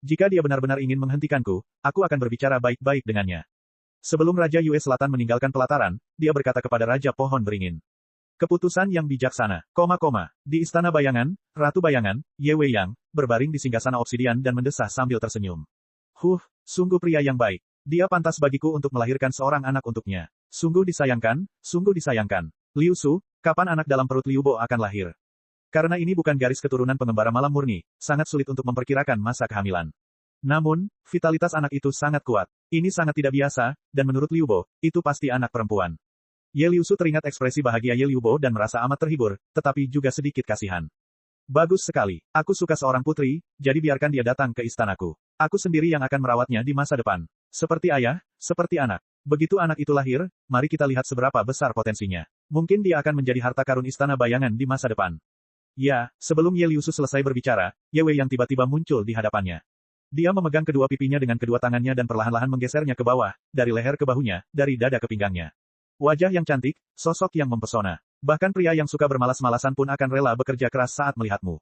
Jika dia benar-benar ingin menghentikanku, aku akan berbicara baik-baik dengannya. Sebelum Raja Yue Selatan meninggalkan pelataran, dia berkata kepada Raja Pohon Beringin. Keputusan yang bijaksana, di Istana Bayangan, Ratu Bayangan, Ye Wei Yang, berbaring di singgasana obsidian dan mendesah sambil tersenyum. Sungguh pria yang baik. Dia pantas bagiku untuk melahirkan seorang anak untuknya. Sungguh disayangkan, Liu Su, kapan anak dalam perut Liu Bo akan lahir? Karena ini bukan garis keturunan pengembara malam murni, sangat sulit untuk memperkirakan masa kehamilan. Namun, vitalitas anak itu sangat kuat. Ini sangat tidak biasa, dan menurut Liu Bo, itu pasti anak perempuan. Ye Liu Su teringat ekspresi bahagia Ye Liu Bo dan merasa amat terhibur, tetapi juga sedikit kasihan. Bagus sekali. Aku suka seorang putri, jadi biarkan dia datang ke istanaku. Aku sendiri yang akan merawatnya di masa depan. Seperti ayah, seperti anak. Begitu anak itu lahir, mari kita lihat seberapa besar potensinya. Mungkin dia akan menjadi harta karun istana bayangan di masa depan. Ya, sebelum Ye Liu Su selesai berbicara, Ye Wei yang tiba-tiba muncul di hadapannya. Dia memegang kedua pipinya dengan kedua tangannya dan perlahan-lahan menggesernya ke bawah, dari leher ke bahunya, dari dada ke pinggangnya. Wajah yang cantik, sosok yang mempesona. Bahkan pria yang suka bermalas-malasan pun akan rela bekerja keras saat melihatmu.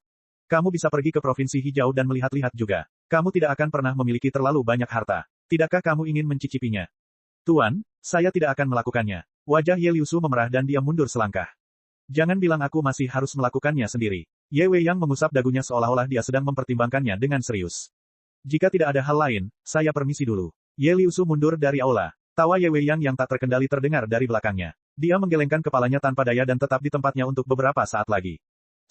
Kamu bisa pergi ke Provinsi Hijau dan melihat-lihat juga. Kamu tidak akan pernah memiliki terlalu banyak harta. Tidakkah kamu ingin mencicipinya? Tuan, saya tidak akan melakukannya. Wajah Ye Liu Su memerah dan dia mundur selangkah. Jangan bilang aku masih harus melakukannya sendiri. Ye Wei yang mengusap dagunya seolah-olah dia sedang mempertimbangkannya dengan serius. Jika tidak ada hal lain, saya permisi dulu. Ye Liu Su mundur dari aula. Tawa Ye Wei yang tak terkendali terdengar dari belakangnya. Dia menggelengkan kepalanya tanpa daya dan tetap di tempatnya untuk beberapa saat lagi.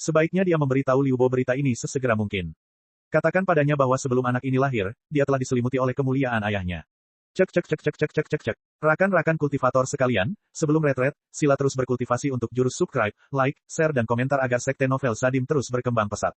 Sebaiknya dia memberitahu Liu Bo berita ini sesegera mungkin. Katakan padanya bahwa sebelum anak ini lahir, dia telah diselimuti oleh kemuliaan ayahnya. Cek cek cek cek cek cek cek cek. Rakan-rakan kultivator sekalian, sebelum retret, sila terus berkultivasi untuk jurus subscribe, like, share dan komentar agar sekte novel Sadim terus berkembang pesat.